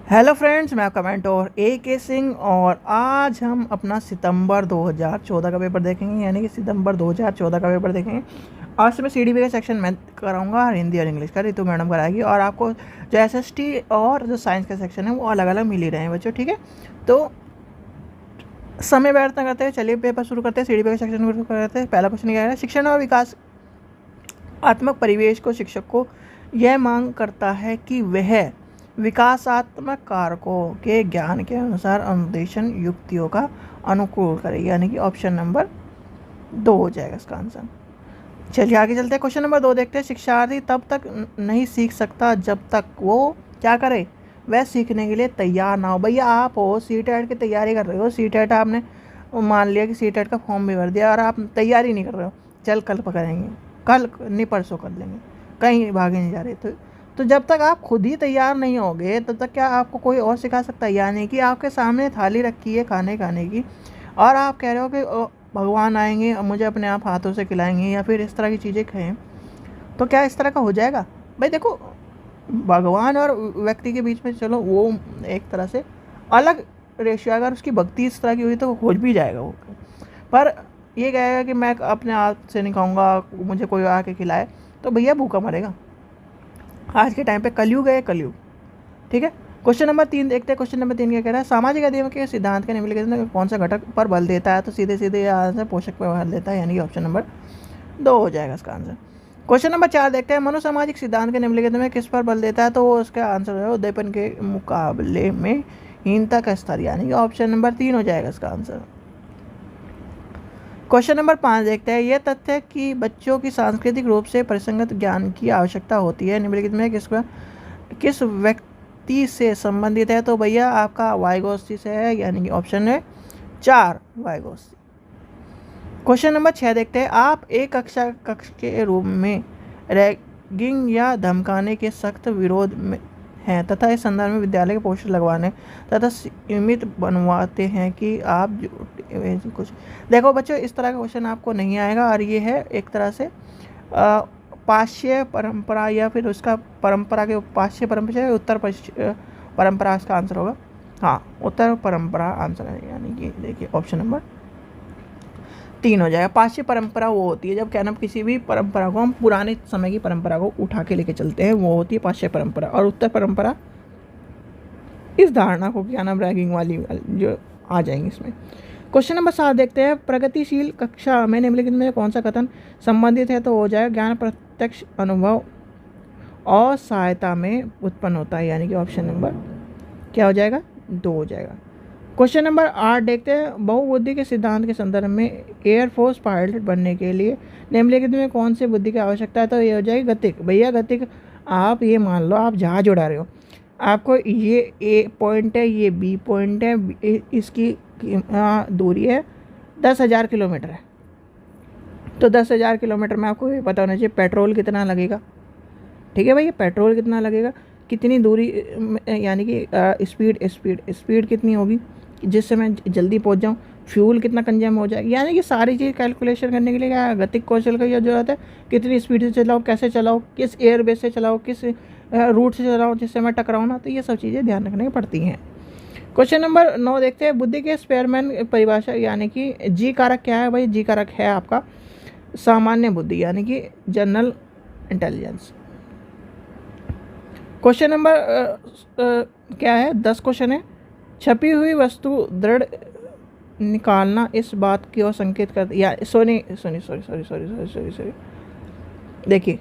Hello friends, मैं आपका mentor A.K. Singh और आज हम अपना सितंबर 2014 का पेपर देखेंगे, यानी कि सितंबर 2014 का पेपर देखेंगे। आज से मैं CDP का सेक्शन मैं कराऊंगा और हिंदी और इंग्लिश का रितु मैडम कराएगी, और आपको जो SST और जो साइंस का सेक्शन है वो अलग अलग मिल ही रहे हैं बच्चों, ठीक है। तो समय व्यर्थ न करते हैं, चलिए पेपर शुरू करते हैं। CDP का सेक्शन शुरू करते हैं। पहला क्वेश्चन क्या है, शिक्षण और विकास आत्मक परिवेश को शिक्षक को यह मांग करता है कि वह विकासात्मक कारकों के ज्ञान के अनुसार अनुदेशन युक्तियों का अनुकूल करे, यानी कि ऑप्शन नंबर 2 हो जाएगा इसका आंसर। चलिए आगे चलते हैं, क्वेश्चन नंबर 2 देखते हैं। शिक्षार्थी तब तक नहीं सीख सकता जब तक वो क्या करे, वह सीखने के लिए तैयार ना हो। भैया आप हो CTET की तैयारी कर रहे हो, CTET आपने मान लिया कि CTET का फॉर्म भी भर दिया और आप तैयारी नहीं कर रहे हो, चल कल पकड़ेंगे, कल नहीं परसों कर लेंगे, कहीं भागे नहीं जा रहे। तो जब तक आप खुद ही तैयार नहीं होगे तब तक क्या आपको कोई और सिखा सकता है? यानी कि आपके सामने थाली रखी है खाने की, और आप कह रहे हो कि भगवान आएंगे और मुझे अपने आप हाथों से खिलाएंगे या फिर इस तरह की चीज़ें खाएं, तो क्या इस तरह का हो जाएगा? भाई देखो, भगवान और व्यक्ति के बीच में चलो वो एक तरह से अलग रेशियो, अगर उसकी भक्ति इस तरह की हुई तो हो भी जाएगा वो, पर ये कहेगा कि मैं अपने हाथ से नहीं खाऊंगा, मुझे कोई आके खिलाए, तो भैया भूखा मरेगा। आज के टाइम पे कलयुग है, कलयुग, ठीक है। क्वेश्चन नंबर 3 देखते हैं। क्वेश्चन नंबर 3 क्या कह रहा है, सामाजिक अधिनियम के सिद्धांत के निम्नलिखित में कौन सा घटक पर बल देता है? तो सीधे सीधे यहाँ से पोषक पर बल देता है, यानी कि ऑप्शन नंबर 2 हो जाएगा इसका आंसर। क्वेश्चन नंबर 4 देखते हैं, मनोसामाजिक सिद्धांत के निम्नलिखित में किस पर बल देता है? तो वो उसका आंसर है उद्दीपन के मुकाबले में हीनता का स्तर, यानी कि ऑप्शन नंबर 3 हो जाएगा इसका आंसर। क्वेश्चन नंबर 5 देखते हैं, यह तथ्य कि बच्चों की सांस्कृतिक रूप से परिसंगत ज्ञान की आवश्यकता होती है निम्नलिखित में किस व्यक्ति से संबंधित है? तो भैया आपका वाइगोत्स्की से है, यानी कि ऑप्शन है 4 वाइगोत्स्की। क्वेश्चन नंबर 6 देखते हैं, आप एक कक्ष के रूप में रैगिंग या धमकाने के सख्त विरोध में हैं तथा इस संदर्भ में विद्यालय के पोस्टर लगवाने तथा सीमित बनवाते हैं कि आप कुछ देखो बच्चों, इस तरह का क्वेश्चन आपको नहीं आएगा, और ये है एक तरह से पाश्चात्य परंपरा या फिर उसका परंपरा के पाश्चात्य परंपरा, उत्तर परंपरा इसका आंसर होगा। हाँ, उत्तर परंपरा आंसर है, यानी कि देखिए ऑप्शन नंबर 3 हो जाएगा। पाश्चात्य परंपरा वो होती है जब क्या नाम किसी भी परंपरा को हम पुराने समय की परंपरा को उठा के लेके चलते हैं, वो होती है पाश्चात्य परंपरा। और उत्तर परंपरा इस धारणा को क्या नाम रैगिंग वाली जो आ जाएंगे इसमें। क्वेश्चन नंबर 7 देखते हैं, प्रगतिशील कक्षा में निम्नलिखित में कौन सा कथन संबंधित है? तो हो जाएगा ज्ञान प्रत्यक्ष अनुभव और सहायता में उत्पन्न होता है, यानी कि ऑप्शन नंबर क्या हो जाएगा? 2 हो जाएगा। क्वेश्चन नंबर 8 देखते हैं, बहुबुद्धि के सिद्धांत के संदर्भ में एयरफोर्स पायलट बनने के लिए निम्नलिखित में कौन से बुद्धि की आवश्यकता है? तो ये हो जाएगी गतिक। भैया गतिक, आप ये मान लो आप जहाज उड़ा रहे हो, आपको ये A पॉइंट है, ये B पॉइंट है, इसकी दूरी है 10,000 किलोमीटर है, तो 10,000 किलोमीटर में आपको ये पता होना चाहिए पेट्रोल कितना लगेगा, ठीक है भैया, पेट्रोल कितना लगेगा, कितनी दूरी, यानी कि स्पीड कितनी होगी जिससे मैं जल्दी पहुंच जाऊं, फ्यूल कितना कंज्यूम हो जाएगा, यानी कि सारी चीज़ कैलकुलेशन करने के लिए क्या गतिक कौशल की जरूरत है। कितनी स्पीड से चलाओ, कैसे चलाओ, किस एयरबेस से चलाओ, किस रूट से चलाओ जिससे मैं टकराऊँ ना, तो ये सब चीज़ें ध्यान रखनी पड़ती हैं। क्वेश्चन नंबर 9 देखते हैं, बुद्धि के स्पेयरमैन परिभाषा, यानी कि जी कारक क्या है? भाई जी कारक है आपका सामान्य बुद्धि, यानी कि जनरल इंटेलिजेंस। क्वेश्चन नंबर क्या है, 10 क्वेश्चन है, छपी हुई वस्तु दृढ़ निकालना इस बात की ओर संकेत कर, या सॉरी, देखिए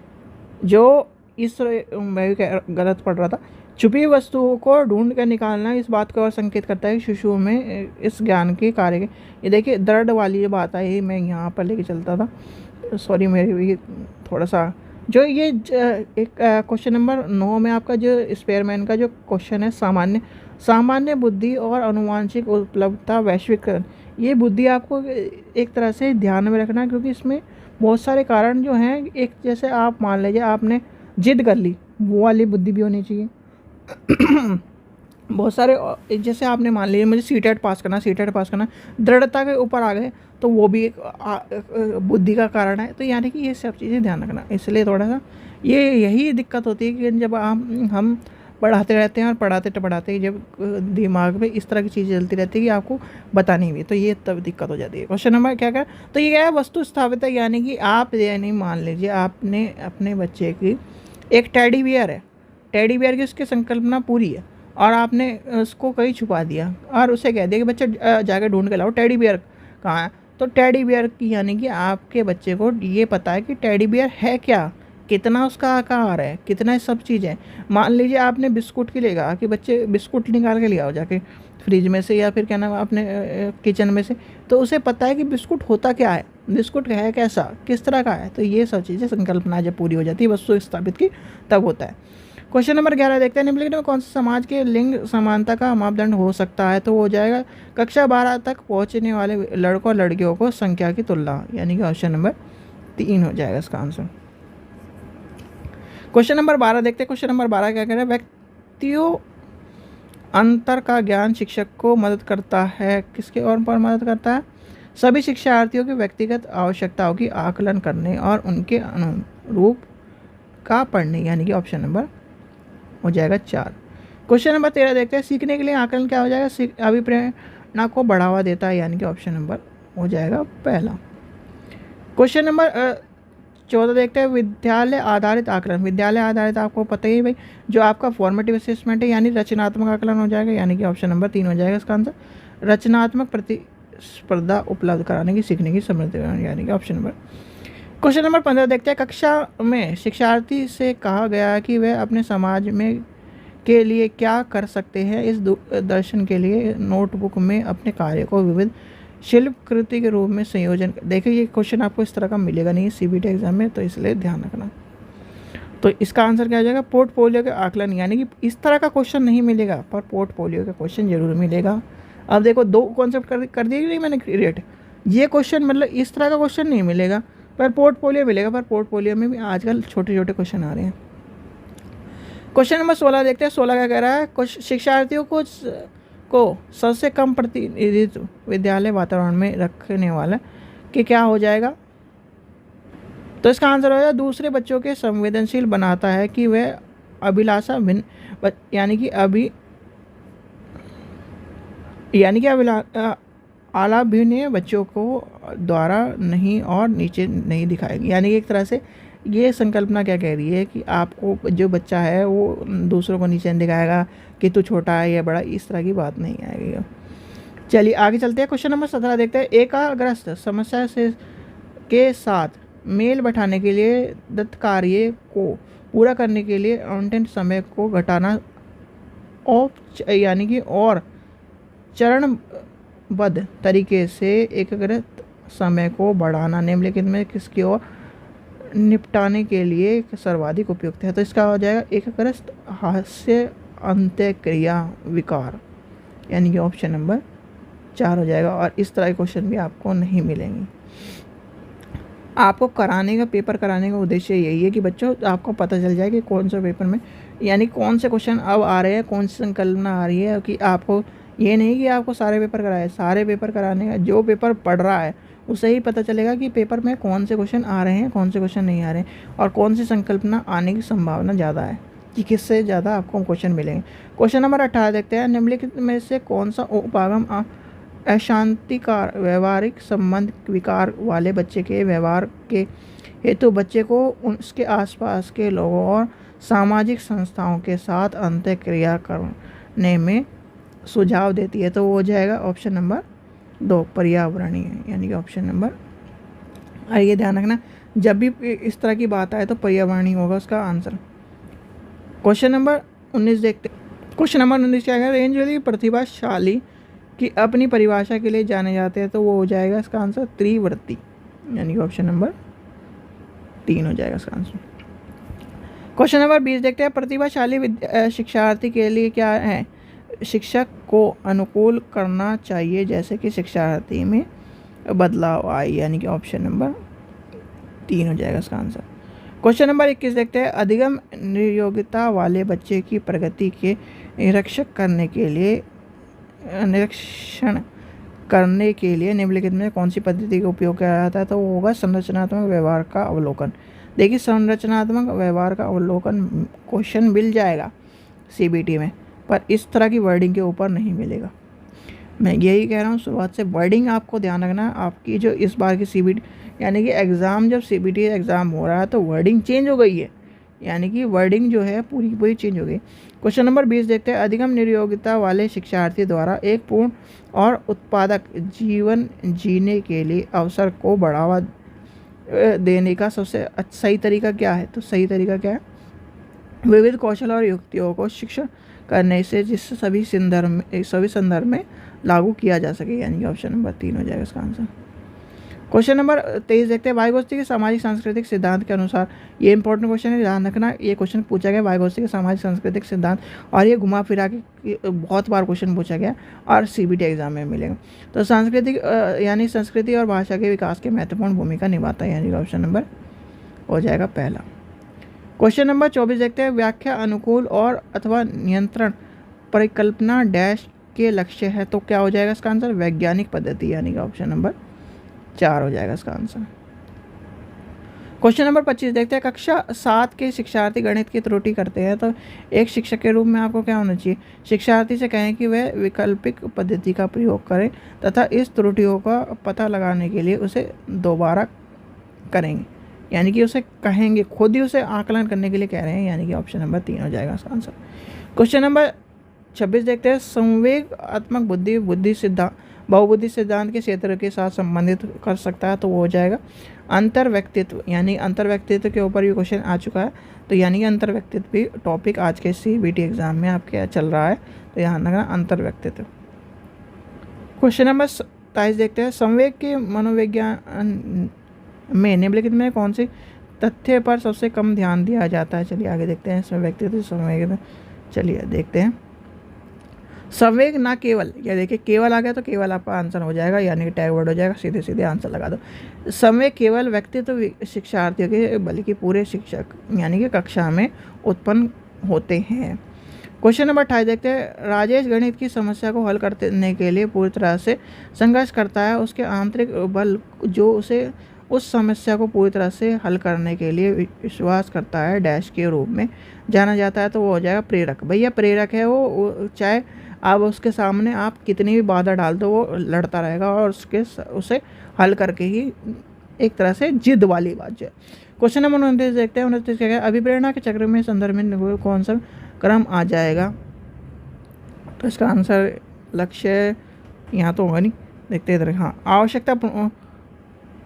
जो इस मैं भी गलत पढ़ रहा था, छुपी हुई वस्तुओं को ढूंढ कर निकालना इस बात की ओर संकेत करता है शिशुओं में इस ज्ञान के कार्य के। ये देखिए दृढ़ वाली जो बात है, ये मैं यहाँ पर लेके चलता था, सॉरी मेरी भी थोड़ा सा जो ये एक क्वेश्चन नंबर 9 में आपका जो स्पेयरमैन का जो क्वेश्चन है, सामान्य बुद्धि और अनुवांशिक उपलब्धता वैश्विकरण, ये बुद्धि आपको एक तरह से ध्यान में रखना, क्योंकि इसमें बहुत सारे कारण जो हैं, एक जैसे आप मान लीजिए आपने जिद कर ली, वो वाली बुद्धि भी होनी चाहिए। बहुत सारे जैसे आपने मान लिया मुझे CTET पास करना, दृढ़ता के ऊपर आ गए, तो वो भी एक बुद्धि का कारण है। तो यानी कि ये सब चीज़ें ध्यान रखना, इसलिए थोड़ा सा यही दिक्कत होती है कि जब हम पढ़ाते रहते हैं और पढ़ाते ही जब दिमाग में इस तरह की चीज़ें चलती रहती है कि आपको बतानी भी, तो ये तब दिक्कत हो जाती है। क्वेश्चन नंबर क्या क्या, तो ये क्या है, वस्तु स्थापित है, यानी कि आप यानी मान लीजिए आपने अपने बच्चे की एक टेडी बियर है, टेडी बियर की उसकी संकल्पना पूरी है और आपने उसको कहीं छुपा दिया और उसे कह दिया कि बच्चा जाकर ढूंढ के लाओ टेडी बियर कहाँ है। तो टेडी बियर की यानी कि आपके बच्चे को ये पता है कि टेडी बियर है क्या, कितना उसका आकार है, कितना सब चीज़ें। मान लीजिए आपने बिस्कुट के लिए कहा कि बच्चे बिस्कुट निकाल के ले आओ जाके फ्रिज में से या फिर क्या नाम अपने किचन में से, तो उसे पता है कि बिस्कुट होता क्या है, बिस्कुट है कैसा, किस तरह का है। तो ये सब चीज़ें संकल्पना जब पूरी हो जाती है वस्तु स्थापित की तब होता है। क्वेश्चन नंबर 11 देखते हैं, निम्नलिखित में कौन सा समाज के लिंग समानता का मापदंड हो सकता है। तो वो हो जाएगा कक्षा 12 तक पहुंचने वाले लड़कों और लड़कियों को संख्या की तुलना, यानी कि ऑप्शन नंबर 3 हो जाएगा इसका आंसर। क्वेश्चन नंबर 12 देखते हैं। क्वेश्चन नंबर 12 क्या कह रहा है, व्यक्तियों अंतर का ज्ञान शिक्षक को मदद करता है, किसके और पर मदद करता है, सभी शिक्षार्थियों की व्यक्तिगत आवश्यकताओं की आकलन करने और उनके अनुरूप का पढ़ने, यानी कि ऑप्शन नंबर हो जाएगा 4। क्वेश्चन नंबर 13 देखते हैं, सीखने के लिए आकलन क्या हो जाएगा, अभिप्रेरणा को बढ़ावा देता है, यानी कि ऑप्शन नंबर हो जाएगा पहला। क्वेश्चन नंबर 14 देखते हैं, विद्यालय आधारित आकलन। विद्यालय आधारित आपको पता ही भाई जो आपका फॉर्मेटिव असेसमेंट है, यानी रचनात्मक आकलन हो जाएगा, यानी कि ऑप्शन नंबर 3 हो जाएगा इसका आंसर। रचनात्मक प्रतिस्पर्धा उपलब्ध कराने की सीखने की समृद्धि, यानी कि ऑप्शन नंबर। क्वेश्चन नंबर 15 देखते हैं, कक्षा में शिक्षार्थी से कहा गया कि वह अपने समाज में के लिए क्या कर सकते हैं, इस दर्शन के लिए नोटबुक में अपने कार्य को विविध शिल्प कृति के रूप में संयोजन। देखिए ये क्वेश्चन आपको इस तरह का मिलेगा नहीं सीबीटी एग्जाम में, तो इसलिए ध्यान रखना। तो इसका आंसर क्या हो जाएगा, पोर्टफोलियो के आकलन, यानी कि इस तरह का क्वेश्चन नहीं मिलेगा पर पोर्टफोलियो का क्वेश्चन जरूर मिलेगा। अब देखो 2 कॉन्सेप्ट कर दिए नहीं मैंने क्रिएट, ये क्वेश्चन मतलब इस तरह का क्वेश्चन नहीं मिलेगा पर पोर्टफोलियो मिलेगा, पर पोर्टफोलियो में भी आजकल छोटे छोटे क्वेश्चन आ रहे हैं। क्वेश्चन नंबर 16 देखते हैं। 16 क्या कह रहा है, कुछ शिक्षार्थियों को सबसे कम प्रतिनिधित्व विद्यालय वातावरण में रखने वाला कि क्या हो जाएगा, तो इसका आंसर हो जाएगा दूसरे बच्चों के संवेदनशील बनाता है कि वह अभिलाषा भिन्न, यानी कि आलाभिनय बच्चों को द्वारा नहीं और नीचे नहीं दिखाएगी, यानी कि एक तरह से ये संकल्पना क्या कह रही है कि आपको जो बच्चा है वो दूसरों को नीचे नहीं दिखाएगा कि तू छोटा है या बड़ा, इस तरह की बात नहीं आएगी। चलिए आगे चलते हैं। क्वेश्चन नंबर 17 देखते हैं, एकाग्रस्त समस्या से के साथ मेल बैठाने के लिए दत्त कार्य को पूरा करने के लिए आवंटित समय को घटाना यानी कि और चरणबद्ध तरीके से एकाग्रत समय को बढ़ाना निम्नलिखित में किसकी ओर निपटाने के लिए सर्वाधिक उपयुक्त है। तो इसका हो जाएगा एकाग्रस्त हास्य अंत्यक्रिया विकार, यानी कि ऑप्शन नंबर 4 हो जाएगा। और इस तरह के क्वेश्चन भी आपको नहीं मिलेंगे। आपको कराने का पेपर कराने का उद्देश्य यही है कि बच्चों आपको पता चल जाए कि कौन सा पेपर में यानी कौन से क्वेश्चन अब आ रहे हैं, कौन सी संकल्पना आ रही है, कि आपको ये नहीं कि आपको सारे पेपर कराए, सारे पेपर कराने का जो पेपर पढ़ रहा है उससे ही पता चलेगा कि पेपर में कौन से क्वेश्चन आ रहे हैं, कौन से क्वेश्चन नहीं आ रहे हैं और कौन सी संकल्पना आने की संभावना ज़्यादा है कि किससे ज़्यादा आपको क्वेश्चन मिलेंगे। क्वेश्चन नंबर 18 देखते हैं, निम्नलिखित में से कौन सा उपागम अशांतिकार व्यवहारिक संबंध विकार वाले बच्चे के व्यवहार के हेतु बच्चे को उसके आसपास के लोगों और सामाजिक संस्थाओं के साथ अंतःक्रिया करने में सुझाव देती है। तो वो हो जाएगा ऑप्शन नंबर 2 पर्यावरणीय, यानी कि ऑप्शन नंबर। और ये ध्यान रखना जब भी इस तरह की बात आए तो पर्यावरणीय होगा उसका आंसर। क्वेश्चन नंबर 19 देखते। क्वेश्चन नंबर 19 क्या है, रेंजली प्रतिभाशाली की अपनी परिभाषा के लिए जाने जाते हैं। तो वो हो जाएगा इसका आंसर त्रिवृत्ति, यानी कि ऑप्शन नंबर 3 हो जाएगा इसका आंसर। क्वेश्चन नंबर 20 देखते हैं, प्रतिभाशाली शिक्षार्थी के लिए क्या है, शिक्षक को अनुकूल करना चाहिए जैसे कि शिक्षार्थी में बदलाव आए, यानी कि ऑप्शन नंबर 3 हो जाएगा इसका आंसर। क्वेश्चन नंबर 21 देखते हैं, अधिगम नियोग्यता वाले बच्चे की प्रगति के निरीक्षण करने के लिए निम्नलिखित में कौन सी पद्धति का उपयोग किया जाता है। तो वो होगा संरचनात्मक व्यवहार का अवलोकन। देखिए संरचनात्मक व्यवहार का अवलोकन क्वेश्चन मिल जाएगा CBT में, पर इस तरह की वर्डिंग के ऊपर नहीं मिलेगा। मैं यही कह रहा हूँ शुरुआत से, वर्डिंग आपको ध्यान रखना। आपकी जो इस बार की CBT यानी कि एग्ज़ाम, जब CBT एग्ज़ाम हो रहा है तो वर्डिंग चेंज हो गई है, यानी कि वर्डिंग जो है पूरी की पूरी चेंज हो गई। क्वेश्चन नंबर 20 देखते हैं। अधिगम नियोगिता वाले शिक्षार्थी द्वारा एक पूर्ण और उत्पादक जीवन जीने के लिए अवसर को बढ़ावा देने का सबसे सही तरीका क्या है? तो सही तरीका क्या है? विविध कौशल और युक्तियों को शिक्षण करने से, जिससे सभी संदर्भ में लागू किया जा सके, यानी कि ऑप्शन नंबर 3 हो जाएगा इसका आंसर। क्वेश्चन नंबर 23 देखते हैं। वाइगोत्स्की के सामाजिक सांस्कृतिक सिद्धांत के अनुसार, ये इंपॉर्टेंट क्वेश्चन है, ध्यान रखना। ये क्वेश्चन पूछा गया वाइगोत्स्की के सामाजिक सांस्कृतिक सिद्धांत, और ये घुमा फिरा के बहुत बार क्वेश्चन पूछा गया और CBT एग्जाम में मिलेगा। तो सांस्कृतिक यानी संस्कृति और भाषा के विकास के महत्वपूर्ण भूमिका निभाता है, यानी ऑप्शन नंबर हो जाएगा पहला। क्वेश्चन नंबर 24 देखते हैं। व्याख्या, अनुकूल और अथवा नियंत्रण परिकल्पना डैश के लक्ष्य है, तो क्या हो जाएगा इसका आंसर? वैज्ञानिक पद्धति, यानी कि ऑप्शन नंबर 4 हो जाएगा इसका आंसर। क्वेश्चन नंबर 25 देखते हैं। कक्षा 7 के शिक्षार्थी गणित की त्रुटि करते हैं, तो एक शिक्षक के रूप में आपको क्या होना चाहिए? शिक्षार्थी से कहें कि वह वैकल्पिक पद्धति का प्रयोग करें तथा इस त्रुटियों का पता लगाने के लिए उसे दोबारा करेंगे, यानी कि उसे कहेंगे, खुद ही उसे आकलन करने के लिए कह रहे हैं, यानी कि ऑप्शन नंबर 3 हो जाएगा इसका आंसर। क्वेश्चन नंबर 26 देखते हैं। संवेगात्मक बुद्धि सिद्धांत बहुबुद्धि सिद्धांत के क्षेत्र के साथ संबंधित कर सकता है, तो वो हो जाएगा अंतर व्यक्तित्व, यानी अंतर व्यक्तित्व के ऊपर भी क्वेश्चन आ चुका है, तो यानी अंतर व्यक्तित्व भी टॉपिक आज के CBT एग्जाम में आपके चल रहा है, तो यहाँ रखना अंतर व्यक्तित्व। क्वेश्चन नंबर 27 देखते हैं। संवेग के मनोविज्ञान में निम्नलिखित में कौन से तथ्य पर सबसे कम ध्यान दिया जाता है? चलिए आगे देखते हैं। व्यक्तित्व संवेग, चलिए देखते हैं। संवेग ना केवल, या देखिए केवल आ गया तो केवल आपका आंसर हो जाएगा, यानी कि टैग वर्ड हो जाएगा, सीधे सीधे आंसर लगा दो। संवेग केवल व्यक्तित्व शिक्षार्थियों के बल्कि पूरे शिक्षक यानी कि कक्षा में उत्पन्न होते हैं। क्वेश्चन नंबर 28 देखते हैं। राजेश गणित की समस्या को हल करने के लिए पूरी तरह से संघर्ष करता है। उसके आंतरिक बल जो उसे उस समस्या को पूरी तरह से हल करने के लिए विश्वास करता है डैश के रूप में जाना जाता है, तो वो हो जाएगा प्रेरक। भैया प्रेरक है वो, चाहे आप उसके सामने आप कितनी भी बाधा डाल दो, वो लड़ता रहेगा और उसे हल करके ही, एक तरह से जिद वाली बात जो है। क्वेश्चन नंबर 29 देखते हैं। 29 क्या है? अभिप्रेरणा के चक्र में संदर्भ में कौन सा क्रम आ जाएगा? तो इसका आंसर लक्ष्य यहाँ तो होगा नहीं, देखते इधर। हाँ, आवश्यकता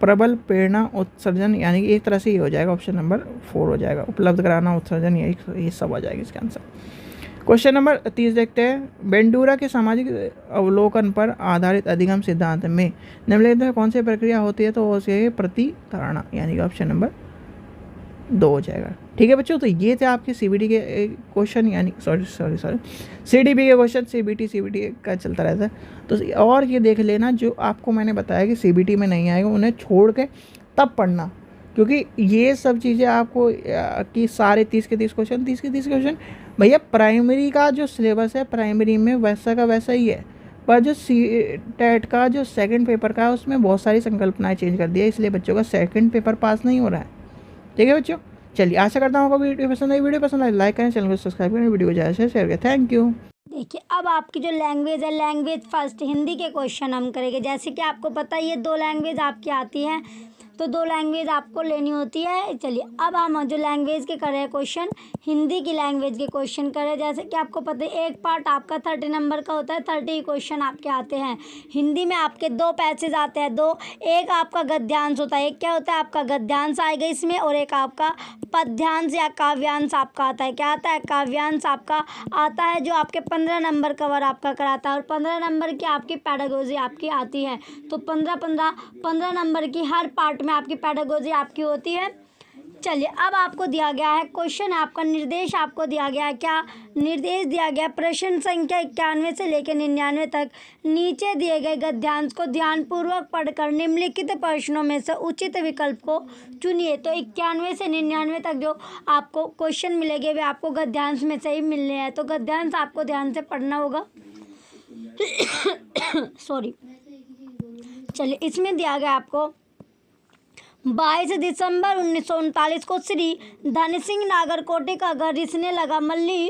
प्रबल प्रेरणा उत्सर्जन, यानी कि एक तरह से ये हो जाएगा, ऑप्शन नंबर 4 हो जाएगा। उपलब्ध कराना, उत्सर्जन, ये सब आ जाएगा इसका आंसर। क्वेश्चन नंबर 30 देखते हैं। बेंडूरा के सामाजिक अवलोकन पर आधारित अधिगम सिद्धांत में निम्नलिखित में कौन सी प्रक्रिया होती है? तो वो है प्रतिधारणा, यानी कि ऑप्शन नंबर 2 हो जाएगा। ठीक है बच्चों, तो ये थे आपके CBT के क्वेश्चन, यानी सॉरी CDP के क्वेश्चन। CBT का चलता रहता है, तो और ये देख लेना जो आपको मैंने बताया कि CBT में नहीं आएगा, उन्हें छोड़ के तब पढ़ना, क्योंकि ये सब चीज़ें आपको कि सारे 30 के 30 क्वेश्चन भैया प्राइमरी का जो सिलेबस है प्राइमरी में वैसा का वैसा ही है, पर जो टेट का जो सेकंड पेपर का है उसमें बहुत सारी संकल्पनाएं चेंज कर दिया, इसलिए बच्चों का सेकंड पेपर पास नहीं हो रहा है। ठीक है बच्चों, चलिए आशा करता हूँ आपको वीडियो पसंद आई, लाइक करें, चैनल को सब्सक्राइब करें, वीडियो को ज़्यादा से शेयर करें। Thank you. देखिए अब आपकी जो लैंग्वेज है, लैंग्वेज फर्स्ट हिंदी के क्वेश्चन हम करेंगे। जैसे कि आपको पता है ये 2 लैंग्वेज आपकी आती हैं, तो 2 लैंग्वेज आपको लेनी होती है। चलिए अब हम जो लैंग्वेज के कर रहे हैं क्वेश्चन, हिंदी की लैंग्वेज के क्वेश्चन करें। जैसे कि आपको पता है एक पार्ट आपका 30 नंबर का होता है, 30 क्वेश्चन आपके आते हैं। हिंदी में आपके 2 पैसेज आते हैं, 2, एक आपका गद्यांश होता है, एक क्या होता है आपका गद्यांश आएगा इसमें, और एक आपका पद्यांश या काव्यांश आपका आता है। क्या आता है? काव्यांश आपका आता है, जो आपके 15 नंबर कवर आपका कराता है, और 15 नंबर की आपकी पैडागोजी आपकी आती है। तो 15 नंबर की हर पार्ट में आपकी पैडागोजी आपकी होती है। चलिए अब आपको दिया गया है क्वेश्चन, आपका निर्देश आपको दिया गया है। क्या निर्देश दिया गया? प्रश्न संख्या 91 से लेकर 99 तक नीचे दिए गए गद्यांश को ध्यानपूर्वक पढ़कर निम्नलिखित प्रश्नों में से उचित विकल्प को चुनिए। तो 91 से 99 तक जो आपको क्वेश्चन मिलेंगे वे आपको गद्यांश में से ही मिलने हैं, तो गद्यांश आपको ध्यान से पढ़ना होगा। सॉरी, चलिए इसमें दिया गया आपको 22 दिसंबर 1939 को श्री धन सिंह नागरकोटे का घर रिसने लगा। मल्ली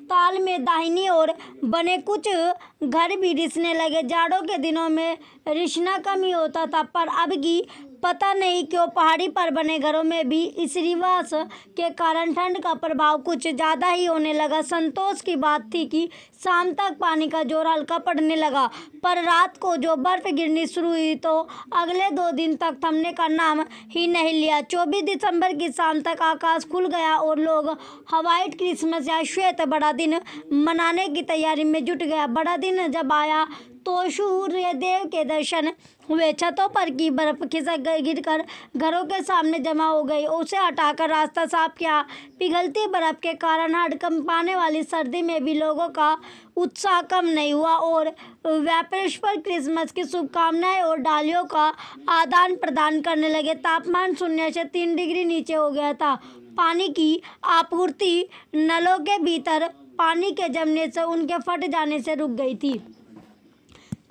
ताल में दाहिनी ओर बने कुछ घर भी रिसने लगे। जाड़ों के दिनों में रिसना कम ही होता था, पर अब की पता नहीं क्यों पहाड़ी पर बने घरों में भी इस रिवाज के कारण ठंड का प्रभाव कुछ ज़्यादा ही होने लगा। संतोष की बात थी कि शाम तक पानी का जोर हल्का पड़ने लगा, पर रात को जो बर्फ गिरनी शुरू हुई तो अगले 2 दिन तक थमने का नाम ही नहीं लिया। 24 दिसंबर की शाम तक आकाश खुल गया और लोग व्हाइट क्रिसमस या श्वेत बड़ा दिन मनाने की तैयारी में जुट गया। बड़ा दिन जब आया तो सूर्य देव के दर्शन हुए। छतों पर की बर्फ खिसक गिरकर घरों के सामने जमा हो गई। उसे हटाकर रास्ता साफ किया। पिघलती बर्फ के कारण हड़कंपाने वाली सर्दी में भी लोगों का उत्साह कम नहीं हुआ और व्यापारिक पर क्रिसमस की शुभकामनाएं और डालियों का आदान प्रदान करने लगे। तापमान 0 से 3 डिग्री नीचे हो गया था। पानी की आपूर्ति नलों के भीतर पानी के जमने से उनके फट जाने से रुक गई थी।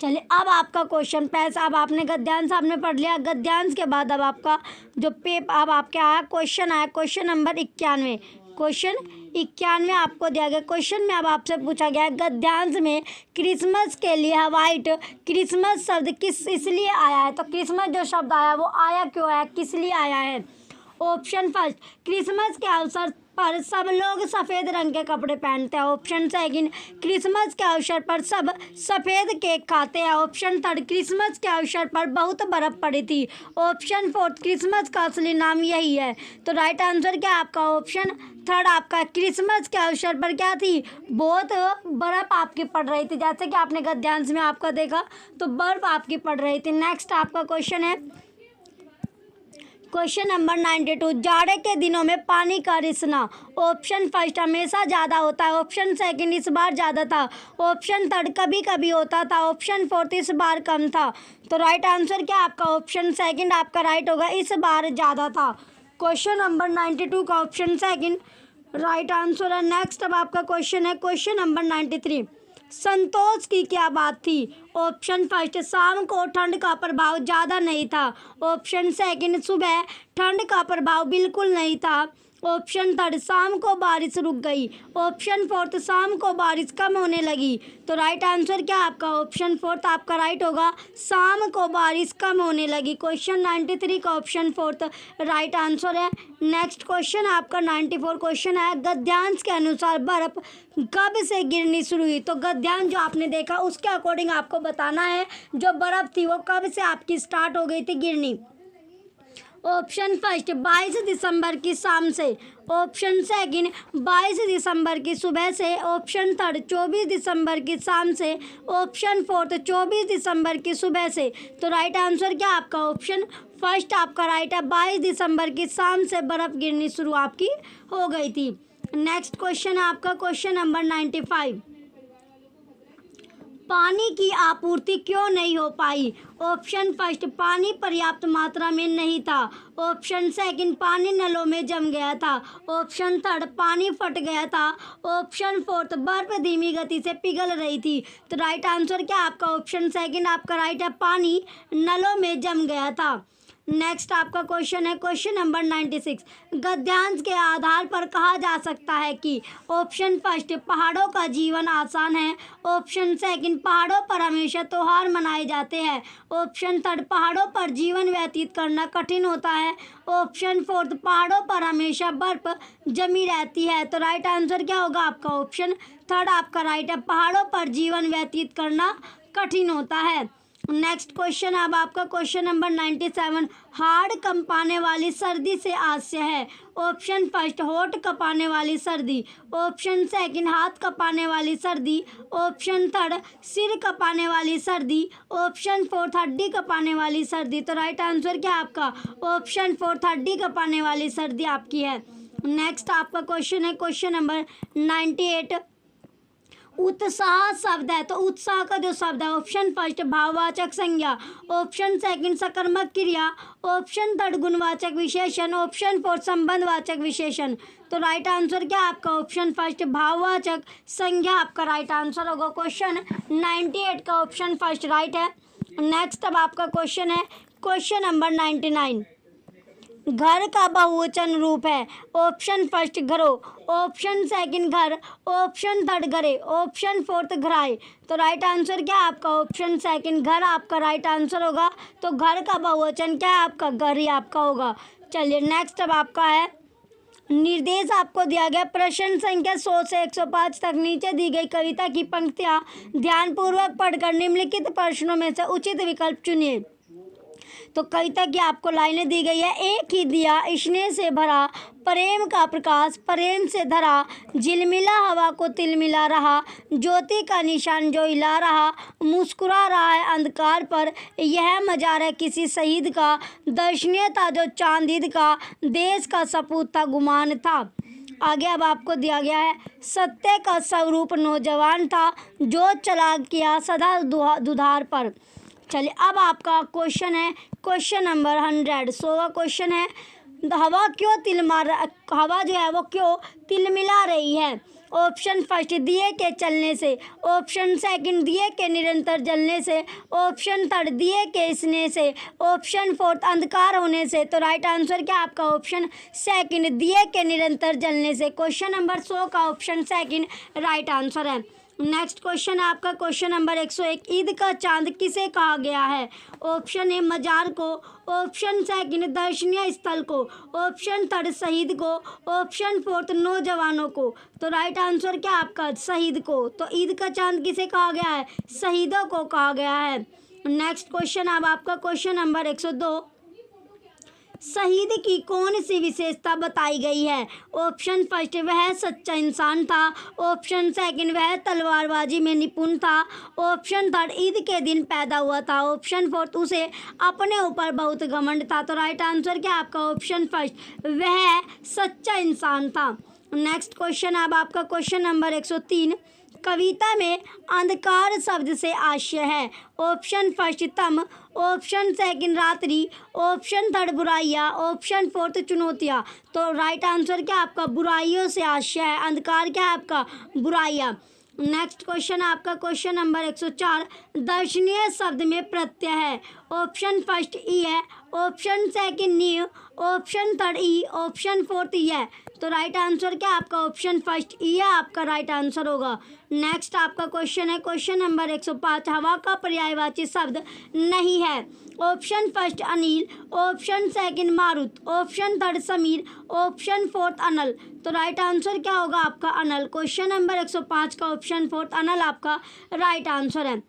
चलिए, अब आपका क्वेश्चन पैस, अब आपने गद्यांश आपने पढ़ लिया। गद्यांश के बाद अब आपका जो अब आपके आया क्वेश्चन आया क्वेश्चन नंबर 91। क्वेश्चन 91 आपको दिया गया। क्वेश्चन में अब आपसे पूछा गया है गद्यांश में क्रिसमस के लिए व्हाइट क्रिसमस शब्द किस इसलिए आया है। तो क्रिसमस जो शब्द आया वो आया क्यों है, किस लिए आया है। ऑप्शन फर्स्ट, क्रिसमस के अवसर पर सब लोग सफ़ेद रंग के कपड़े पहनते हैं। ऑप्शन सेकंड, क्रिसमस के अवसर पर सब सफ़ेद केक खाते हैं। ऑप्शन थर्ड, क्रिसमस के अवसर पर बहुत बर्फ़ पड़ी थी। ऑप्शन फोर्थ, क्रिसमस का असली नाम यही है। तो राइट आंसर क्या आपका ऑप्शन थर्ड आपका। क्रिसमस के अवसर पर क्या थी, बहुत बर्फ़ आपकी पड़ रही थी। जैसे कि आपने गद्यांश में आपका देखा तो बर्फ़ आपकी पड़ रही थी। नेक्स्ट आपका क्वेश्चन है क्वेश्चन नंबर 92। जाड़े के दिनों में पानी का रिसना। ऑप्शन फर्स्ट, हमेशा ज़्यादा होता है। ऑप्शन सेकंड, इस बार ज़्यादा था। ऑप्शन थर्ड, कभी कभी होता था। ऑप्शन फोर्थ, इस बार कम था। तो राइट आंसर क्या आपका ऑप्शन सेकंड आपका राइट होगा, इस बार ज़्यादा था। क्वेश्चन नंबर 92 का ऑप्शन सेकंड राइट आंसर है। नेक्स्ट अब आपका क्वेश्चन है क्वेश्चन नंबर 93। संतोष की क्या बात थी। ऑप्शन फर्स्ट, शाम को ठंड का प्रभाव ज़्यादा नहीं था। ऑप्शन सेकंड, सुबह ठंड का प्रभाव बिल्कुल नहीं था। ऑप्शन थर्ड, शाम को बारिश रुक गई। ऑप्शन फोर्थ, शाम को बारिश कम होने लगी। तो राइट आंसर क्या आपका ऑप्शन फोर्थ आपका राइट होगा, शाम को बारिश कम होने लगी। क्वेश्चन 93 का ऑप्शन फोर्थ राइट आंसर है। नेक्स्ट क्वेश्चन आपका 94 क्वेश्चन है गद्यांश के अनुसार बर्फ कब से गिरनी शुरू हुई। तो गद्यांश जो आपने देखा उसके अकॉर्डिंग आपको बताना है जो बर्फ थी वो कब से आपकी स्टार्ट हो गई थी गिरनी। ऑप्शन फर्स्ट 22 दिसंबर की शाम से। ऑप्शन सेकंड 22 दिसंबर की सुबह से। ऑप्शन थर्ड 24 दिसंबर की शाम से। ऑप्शन फोर्थ 24 दिसंबर की सुबह से। तो राइट आंसर क्या आपका ऑप्शन फर्स्ट आपका राइट है, 22 दिसंबर की शाम से बर्फ़ गिरनी शुरू आपकी हो गई थी। नेक्स्ट क्वेश्चन है आपका क्वेश्चन नंबर 95। पानी की आपूर्ति क्यों नहीं हो पाई। ऑप्शन फर्स्ट, पानी पर्याप्त मात्रा में नहीं था। ऑप्शन सेकंड, पानी नलों में जम गया था। ऑप्शन थर्ड, पानी फट गया था। ऑप्शन फोर्थ, बर्फ धीमी गति से पिघल रही थी। तो राइट आंसर क्या आपका ऑप्शन सेकंड आपका राइट है, पानी नलों में जम गया था। नेक्स्ट आपका क्वेश्चन है क्वेश्चन नंबर 96। गद्यांश के आधार पर कहा जा सकता है कि ऑप्शन फर्स्ट, पहाड़ों का जीवन आसान है। ऑप्शन सेकंड, पहाड़ों पर हमेशा त्योहार मनाए जाते हैं। ऑप्शन थर्ड, पहाड़ों पर जीवन व्यतीत करना कठिन होता है। ऑप्शन फोर्थ, पहाड़ों पर हमेशा बर्फ जमी रहती है। तो राइट आंसर क्या होगा आपका ऑप्शन थर्ड आपका राइट है, पहाड़ों पर जीवन व्यतीत करना कठिन होता है। नेक्स्ट क्वेश्चन अब आपका क्वेश्चन नंबर 97। हाड़ कंपाने वाली सर्दी से हास्य है। ऑप्शन फर्स्ट, होठ कपाने वाली सर्दी। ऑप्शन सेकंड, हाथ कपाने वाली सर्दी। ऑप्शन थर्ड, सिर कपाने वाली सर्दी। ऑप्शन फोर्थ, हड्डी कपाने वाली सर्दी। तो राइट आंसर क्या आपका ऑप्शन फोर्थ, हड्डी कपाने वाली सर्दी आपकी है। नेक्स्ट आपका क्वेश्चन है क्वेश्चन नंबर 98। उत्साह शब्द है तो उत्साह का जो शब्द है ऑप्शन फर्स्ट, भाववाचक संज्ञा। ऑप्शन सेकंड, सकर्मक क्रिया। ऑप्शन थर्ड, गुणवाचक विशेषण। ऑप्शन फोर्थ, संबंधवाचक विशेषण। तो राइट आंसर क्या आपका ऑप्शन फर्स्ट, भाववाचक संज्ञा आपका राइट आंसर होगा। क्वेश्चन 98 का ऑप्शन फर्स्ट राइट है। नेक्स्ट अब आपका क्वेश्चन है क्वेश्चन नंबर 99। घर का बहुवचन रूप है? ऑप्शन फर्स्ट घरों, ऑप्शन सेकंड घर, ऑप्शन थर्ड घरे, ऑप्शन फोर्थ घराए। तो राइट आंसर क्या है आपका? ऑप्शन सेकंड घर आपका राइट आंसर होगा। तो घर का बहुवचन क्या है आपका? घर ही आपका होगा। चलिए नेक्स्ट अब आपका है निर्देश आपको दिया गया प्रश्न संख्या 100 से 105 तक। नीचे दी गई कविता की पंक्तियां ध्यानपूर्वक पढ़कर निम्नलिखित प्रश्नों में से उचित विकल्प चुनिए। तो कविता की आपको लाइनें दी गई है। एक ही दिया स्नेह से भरा, प्रेम का प्रकाश प्रेम से धरा, झिलमिला हवा को तिलमिला रहा, ज्योति का निशान जो हिला रहा, मुस्कुरा रहा है अंधकार पर, यह मजार है किसी शहीद का, दर्शनीय था जो चांद ईद का, देश का सपूत था गुमान था। आगे अब आपको दिया गया है सत्य का स्वरूप नौजवान था, जो चला किया सदा दुधार पर। चलिए अब आपका क्वेश्चन है क्वेश्चन नंबर 100। 100वां क्वेश्चन है हवा जो है वो क्यों तिलमिला रही है? ऑप्शन फर्स्ट दिए के चलने से, ऑप्शन सेकंड दिए के निरंतर जलने से, ऑप्शन थर्ड दिए के स्नेह से, ऑप्शन फोर्थ अंधकार होने से। तो राइट आंसर क्या आपका? ऑप्शन सेकंड दिए के निरंतर जलने से। क्वेश्चन नंबर 100 का ऑप्शन सेकंड राइट आंसर है। नेक्स्ट क्वेश्चन है आपका क्वेश्चन नंबर 101। ईद का चांद किसे कहा गया है? ऑप्शन ए मजार को, ऑप्शन सेकंड दर्शनीय स्थल को, ऑप्शन थर्ड शहीद को, ऑप्शन फोर्थ नौजवानों को। तो राइट आंसर क्या आपका? शहीद को। तो ईद का चांद किसे कहा गया है? शहीदों को कहा गया है। नेक्स्ट क्वेश्चन अब आपका क्वेश्चन नंबर 102। शहीद की कौन सी विशेषता बताई गई है? ऑप्शन फर्स्ट वह सच्चा इंसान था, ऑप्शन सेकंड वह तलवारबाजी में निपुण था, ऑप्शन थर्ड ईद के दिन पैदा हुआ था, ऑप्शन फोर्थ उसे अपने ऊपर बहुत घमंड था। तो राइट आंसर क्या आपका? ऑप्शन फर्स्ट वह सच्चा इंसान था। नेक्स्ट क्वेश्चन अब आपका क्वेश्चन नंबर 103। कविता में अंधकार शब्द से आशय है? ऑप्शन फर्स्ट तम, ऑप्शन सेकंड रात्रि, ऑप्शन थर्ड बुराइयाँ, ऑप्शन फोर्थ चुनौतियाँ। तो राइट आंसर क्या आपका? बुराइयों से आशय है। अंधकार क्या है आपका? बुराइयाँ। नेक्स्ट क्वेश्चन आपका क्वेश्चन नंबर 104। दर्शनीय शब्द में प्रत्यय है? ऑप्शन फर्स्ट ई है, ऑप्शन सेकंड नी, ऑप्शन थर्ड ई, ऑप्शन फोर्थ ई है। तो राइट आंसर क्या आपका? ऑप्शन फर्स्ट ई है आपका राइट आंसर होगा। नेक्स्ट आपका क्वेश्चन है क्वेश्चन नंबर 105। हवा का पर्यायवाची शब्द नहीं है? ऑप्शन फर्स्ट अनिल, ऑप्शन सेकंड मारुत, ऑप्शन थर्ड समीर, ऑप्शन फोर्थ अनल। तो राइट आंसर क्या होगा आपका? अनल। क्वेश्चन नंबर 105 का ऑप्शन फोर्थ अनल आपका राइट आंसर है।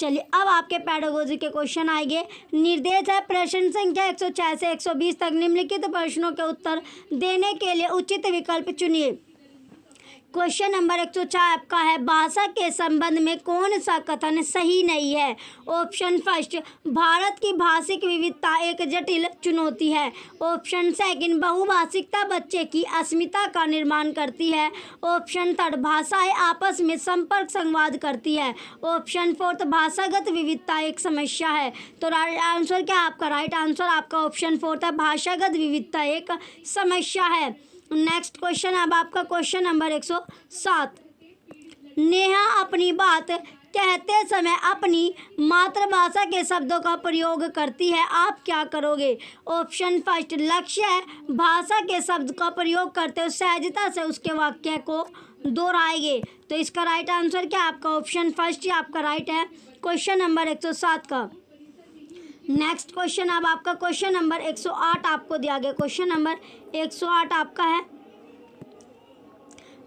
चलिए अब आपके पेडागोजी के क्वेश्चन आएंगे। निर्देश है प्रश्न संख्या 106 से 120 तक। निम्नलिखित प्रश्नों के उत्तर देने के लिए उचित विकल्प चुनिए। क्वेश्चन नंबर 104 आपका है भाषा के संबंध में कौन सा कथन सही नहीं है? ऑप्शन फर्स्ट भारत की भाषिक विविधता एक जटिल चुनौती है, ऑप्शन सेकंड बहुभाषिकता बच्चे की अस्मिता का निर्माण करती है, ऑप्शन थर्ड भाषाएं आपस में संपर्क संवाद करती है, ऑप्शन फोर्थ भाषागत विविधता एक समस्या है। तो राइट आंसर क्या आपका? राइट आंसर आपका ऑप्शन फोर्थ है, भाषागत विविधता एक समस्या है। नेक्स्ट क्वेश्चन अब आपका क्वेश्चन नंबर 107। नेहा अपनी बात कहते समय अपनी मातृभाषा के शब्दों का प्रयोग करती है, आप क्या करोगे? ऑप्शन फर्स्ट लक्ष्य है भाषा के शब्द का प्रयोग करते हो सहजता से उसके वाक्य को दोहराएंगे। तो इसका राइट आंसर क्या आपका? ऑप्शन फर्स्ट ही आपका राइट है क्वेश्चन नंबर 107 का। नेक्स्ट क्वेश्चन अब आपका क्वेश्चन नंबर 108 आपको दिया गया। क्वेश्चन नंबर 108 आपका है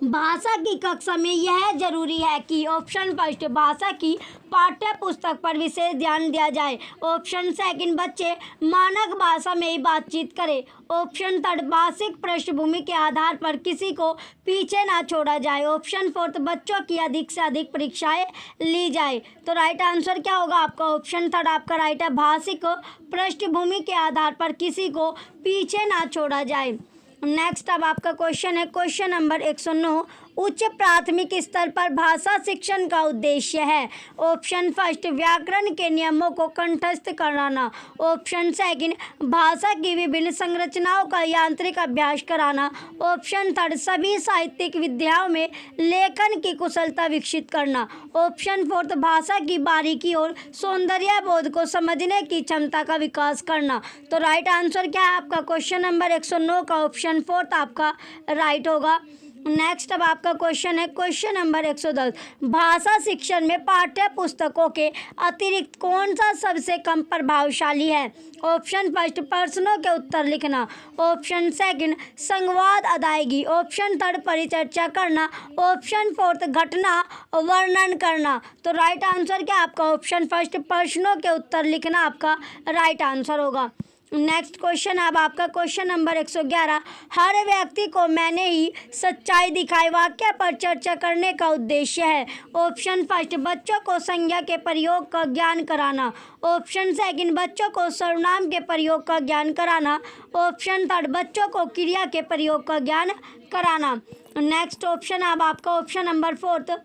भाषा की कक्षा में यह जरूरी है कि ऑप्शन फर्स्ट भाषा की पाठ्य पुस्तक पर विशेष ध्यान दिया जाए, ऑप्शन सेकंड बच्चे मानक भाषा में ही बातचीत करें, ऑप्शन थर्ड भाषिक पृष्ठभूमि के आधार पर किसी को पीछे ना छोड़ा जाए, ऑप्शन फोर्थ बच्चों की अधिक से अधिक परीक्षाएं ली जाए। तो राइट आंसर क्या होगा आपका? ऑप्शन थर्ड आपका राइट है, भाषिक पृष्ठभूमि के आधार पर किसी को पीछे ना छोड़ा जाए। नेक्स्ट अब आपका क्वेश्चन है क्वेश्चन नंबर 109। उच्च प्राथमिक स्तर पर भाषा शिक्षण का उद्देश्य है। ऑप्शन फर्स्ट, व्याकरण के नियमों को कंठस्थ कराना। ऑप्शन सेकंड, भाषा की विभिन्न संरचनाओं का यांत्रिक अभ्यास कराना। ऑप्शन थर्ड, सभी साहित्यिक विधाओं में लेखन की कुशलता विकसित करना। ऑप्शन फोर्थ, भाषा की बारीकी और सौंदर्य बोध को समझने की क्षमता का विकास करना। तो राइट आंसर क्या है आपका क्वेश्चन नंबर 109 का ऑप्शन फोर्थ आपका राइट होगा। नेक्स्ट अब आपका क्वेश्चन है क्वेश्चन नंबर 110। भाषा शिक्षण में पाठ्य पुस्तकों के अतिरिक्त कौन सा सबसे कम प्रभावशाली है। ऑप्शन फर्स्ट, प्रश्नों के उत्तर लिखना। ऑप्शन सेकंड, संवाद अदायगी। ऑप्शन थर्ड, परिचर्चा करना। ऑप्शन फोर्थ, घटना वर्णन करना। तो राइट आंसर क्या आपका ऑप्शन फर्स्ट, प्रश्नों के उत्तर लिखना आपका राइट आंसर होगा। नेक्स्ट क्वेश्चन अब आपका क्वेश्चन नंबर 111। हर व्यक्ति को मैंने ही सच्चाई दिखाई वाक्य पर चर्चा करने का उद्देश्य है। ऑप्शन फर्स्ट, बच्चों को संज्ञा के प्रयोग का ज्ञान कराना। ऑप्शन सेकंड, बच्चों को सर्वनाम के प्रयोग का ज्ञान कराना। ऑप्शन थर्ड, बच्चों को क्रिया के प्रयोग का ज्ञान कराना। नेक्स्ट ऑप्शन अब आपका ऑप्शन नंबर फोर्थ,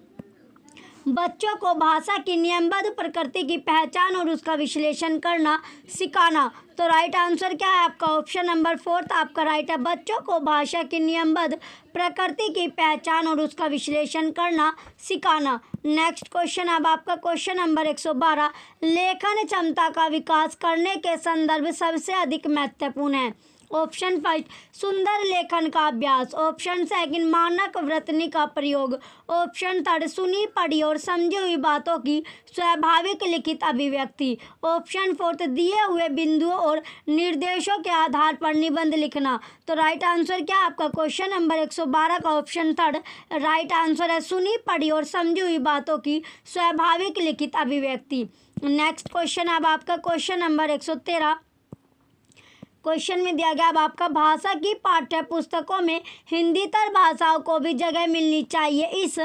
बच्चों को भाषा की नियमबद्ध प्रकृति की पहचान और उसका विश्लेषण करना सिखाना। तो राइट आंसर क्या है आपका ऑप्शन नंबर फोर्थ आपका राइट है। बच्चों को भाषा की नियमबद्ध प्रकृति की पहचान और उसका विश्लेषण करना सिखाना। नेक्स्ट क्वेश्चन अब आपका क्वेश्चन नंबर 112। लेखन क्षमता का विकास करने के संदर्भ सबसे अधिक महत्वपूर्ण है। ऑप्शन फर्स्ट, सुंदर लेखन का अभ्यास। ऑप्शन सेकंड, मानक वृत्तनी का प्रयोग। ऑप्शन थर्ड, सुनी पढ़ी और समझी हुई बातों की स्वाभाविक लिखित अभिव्यक्ति। ऑप्शन फोर्थ, दिए हुए बिंदुओं और निर्देशों के आधार पर निबंध लिखना। तो राइट आंसर क्या आपका क्वेश्चन नंबर 112 का ऑप्शन थर्ड राइट आंसर है, सुनी पढ़ी और समझी हुई बातों की स्वाभाविक लिखित अभिव्यक्ति। नेक्स्ट क्वेश्चन अब आपका क्वेश्चन नंबर 113। क्वेश्चन में दिया गया अब आपका भाषा की पाठ्य पुस्तकों में हिंदीतर भाषाओं को भी जगह मिलनी चाहिए। इस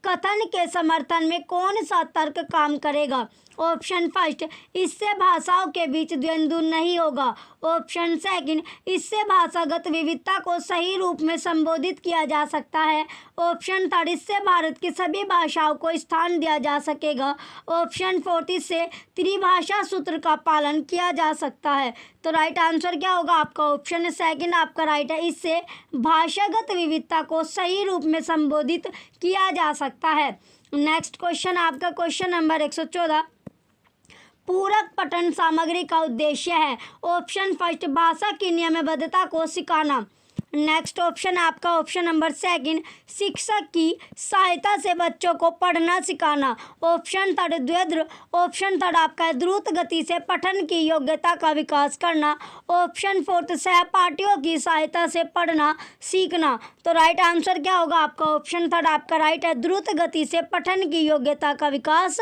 कथन के समर्थन में कौन सा तर्क काम करेगा। ऑप्शन फर्स्ट, इससे भाषाओं के बीच द्वंद्व नहीं होगा। ऑप्शन सेकंड, इससे भाषागत विविधता को सही रूप में संबोधित किया जा सकता है। ऑप्शन थर्ड, इससे भारत की सभी भाषाओं को स्थान दिया जा सकेगा। ऑप्शन फोर्थ, इससे त्रिभाषा सूत्र का पालन किया जा सकता है। तो राइट आंसर क्या होगा आपका ऑप्शन सेकंड आपका राइट है, इससे भाषागत विविधता को सही रूप में संबोधित किया जा सकता है। नेक्स्ट क्वेश्चन आपका क्वेश्चन नंबर 114। पूरक पठन सामग्री का उद्देश्य है। ऑप्शन फर्स्ट, भाषा की नियमबद्धता को सिखाना। नेक्स्ट ऑप्शन आपका ऑप्शन नंबर सेकंड, शिक्षक की सहायता से बच्चों को पढ़ना सिखाना। ऑप्शन थर्ड, द्वैध। ऑप्शन थर्ड आपका द्रुत गति से पठन की योग्यता का विकास करना। ऑप्शन फोर्थ, सहपाठियों की सहायता से पढ़ना सीखना। तो राइट आंसर क्या होगा आपका ऑप्शन थर्ड आपका राइट है, द्रुत गति से पठन की योग्यता का विकास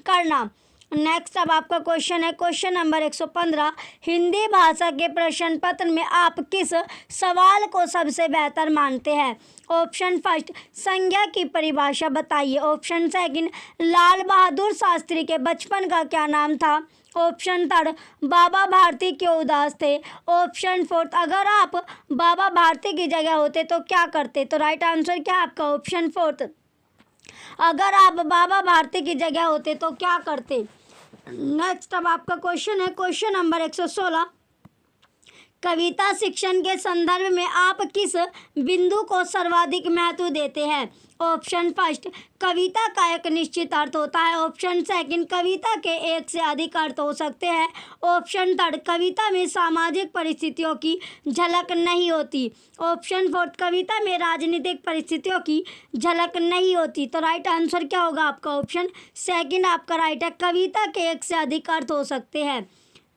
करना। नेक्स्ट अब आपका क्वेश्चन है क्वेश्चन नंबर 115। हिंदी भाषा के प्रश्न पत्र में आप किस सवाल को सबसे बेहतर मानते हैं। ऑप्शन फर्स्ट, संज्ञा की परिभाषा बताइए। ऑप्शन सेकंड, लाल बहादुर शास्त्री के बचपन का क्या नाम था। ऑप्शन थर्ड, बाबा भारती क्यों उदास थे। ऑप्शन फोर्थ, अगर आप बाबा भारती की जगह होते तो क्या करते। तो राइट आंसर क्या आपका ऑप्शन फोर्थ, अगर आप बाबा भारती की जगह होते तो क्या करते। नेक्स्ट अब आपका क्वेश्चन है क्वेश्चन नंबर 116। कविता शिक्षण के संदर्भ में आप किस बिंदु को सर्वाधिक महत्व देते हैं। ऑप्शन फर्स्ट, कविता का एक निश्चित अर्थ होता है। ऑप्शन सेकंड, कविता के एक से अधिक अर्थ हो सकते हैं। ऑप्शन थर्ड, कविता में सामाजिक परिस्थितियों की झलक नहीं होती। ऑप्शन फोर्थ, कविता में राजनीतिक परिस्थितियों की झलक नहीं होती। तो राइट आंसर क्या होगा आपका ऑप्शन सेकंड आपका राइट है, कविता के एक से अधिक अर्थ हो सकते हैं।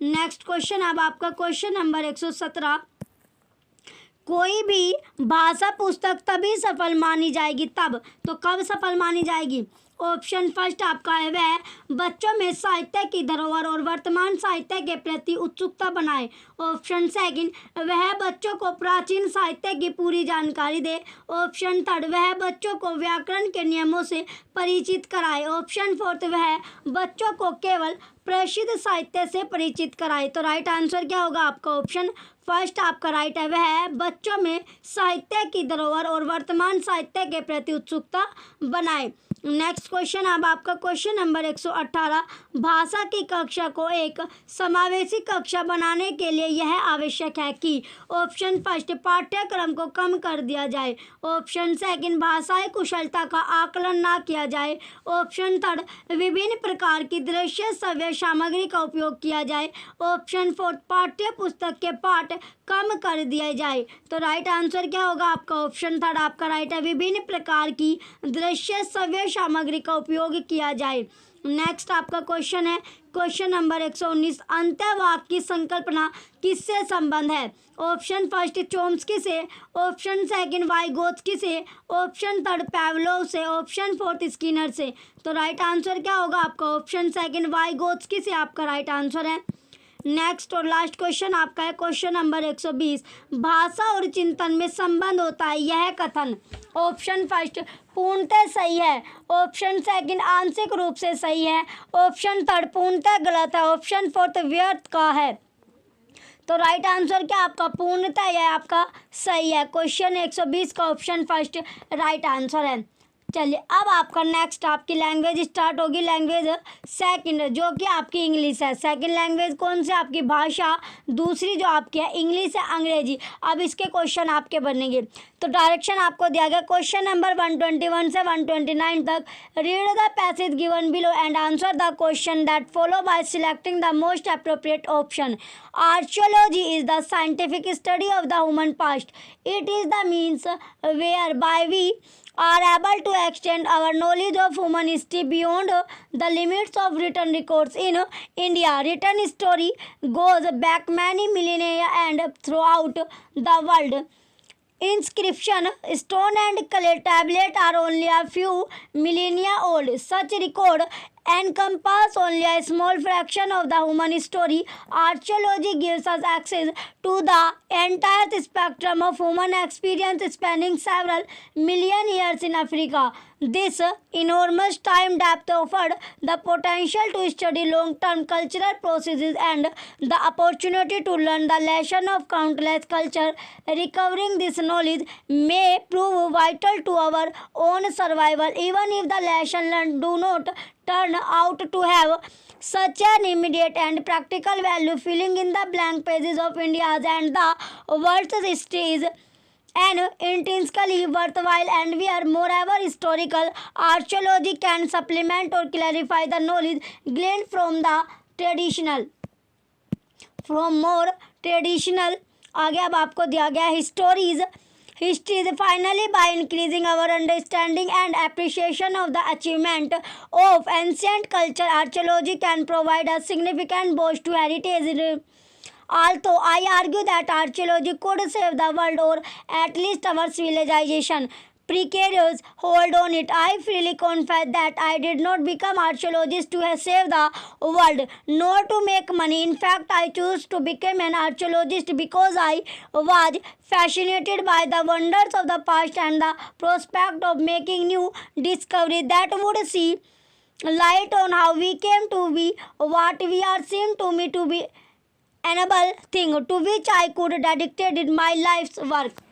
नेक्स्ट क्वेश्चन अब आपका क्वेश्चन नंबर 117। कोई भी भाषा पुस्तक तभी सफल मानी जाएगी तब, तो कब सफल मानी जाएगी। ऑप्शन फर्स्ट आपका है वह बच्चों में साहित्य की धरोहर और वर्तमान साहित्य के प्रति उत्सुकता बनाए। ऑप्शन सेकंड, वह बच्चों को प्राचीन साहित्य की पूरी जानकारी दे। ऑप्शन थर्ड, वह बच्चों को व्याकरण के नियमों से परिचित कराए। ऑप्शन फोर्थ, वह बच्चों को केवल प्रसिद्ध साहित्य से परिचित कराए। तो राइट आंसर क्या होगा आपका ऑप्शन फर्स्ट आपका राइट है वह है बच्चों में साहित्य की धरोहर और वर्तमान साहित्य के प्रति उत्सुकता बनाए। नेक्स्ट क्वेश्चन अब आपका क्वेश्चन नंबर 118, भाषा की कक्षा को एक समावेशी कक्षा बनाने के लिए यह आवश्यक है कि ऑप्शन फर्स्ट पाठ्यक्रम को कम कर दिया जाए, ऑप्शन सेकंड भाषाई कुशलता का आकलन ना किया जाए, ऑप्शन थर्ड विभिन्न प्रकार की दृश्य श्रव्य सामग्री का उपयोग किया जाए, ऑप्शन फोर्थ पाठ्य पुस्तक के पाठ कम कर दिया जाए। तो राइट आंसर क्या होगा आपका? ऑप्शन थर्ड आपका राइट है, विभिन्न प्रकार की दृश्य श्रव्य सामग्री का उपयोग किया जाए। नेक्स्ट आपका क्वेश्चन है क्वेश्चन नंबर 119, अंत्यवाक्य की संकल्पना किससे संबंध है? ऑप्शन फर्स्ट चोम्स्की से, ऑप्शन सेकंड वाइगोत्स्की से, ऑप्शन थर्ड पावलोव से, ऑप्शन फोर्थ स्किनर से। तो राइट आंसर क्या होगा आपका? ऑप्शन सेकंड वाइगोत्स्की से आपका राइट आंसर है। नेक्स्ट और लास्ट क्वेश्चन आपका है क्वेश्चन नंबर 120, भाषा और चिंतन में संबंध होता है यह कथन ऑप्शन फर्स्ट पूर्णतः सही है, ऑप्शन सेकंड आंशिक रूप से सही है, ऑप्शन थर्ड पूर्णतः गलत है, ऑप्शन फोर्थ व्यर्थ का है। तो राइट आंसर क्या आपका? पूर्णतः यह आपका सही है। क्वेश्चन 120 का ऑप्शन फर्स्ट राइट आंसर है। चलिए अब आपका नेक्स्ट आपकी लैंग्वेज स्टार्ट होगी, लैंग्वेज सेकंड जो कि आपकी इंग्लिश है। सेकंड लैंग्वेज कौन सी? आपकी भाषा। दूसरी जो आपकी है इंग्लिश है, अंग्रेजी। अब इसके क्वेश्चन आपके बनेंगे। तो डायरेक्शन आपको दिया गया क्वेश्चन नंबर 121 से 129 तक। Read the passage given below and answer the question that follow by selecting the most appropriate option. Archaeology is the scientific study of the human past. It is the means whereby we are able to extend our knowledge of human history beyond the limits of written records in India. Written story goes back many millennia and throughout the world. Inscription, stone and clay tablet are only a few millennia old. Such record encompass only a small fraction of the human story. Archaeology gives us access to the entire spectrum of human experience spanning several million years in Africa. This enormous time depth offered the potential to study long-term cultural processes and the opportunity to learn the lesson of countless cultures. Recovering this knowledge may prove vital to our own survival, even if the lessons learned do not turn out to have such an immediate and practical value. Filling in the blank pages of India's and the world's history is an intrinsically worthwhile and where moreover historical archaeology can supplement or clarify the knowledge gleaned from the traditional आगे अब आपको दिया गया history is finally by increasing our understanding and appreciation of the achievement of ancient culture. Archaeology can provide a significant boost to heritage. Although I argue that archaeology could save the world or at least our civilization, precarious hold on it. I freely confess that I did not become archaeologist to save the world, nor to make money. In fact, I chose to become an archaeologist because I was fascinated by the wonders of the past and the prospect of making new discoveries that would see light on how we came to be what we are seeing to me to be enable thing to which I could dedicate my life's work.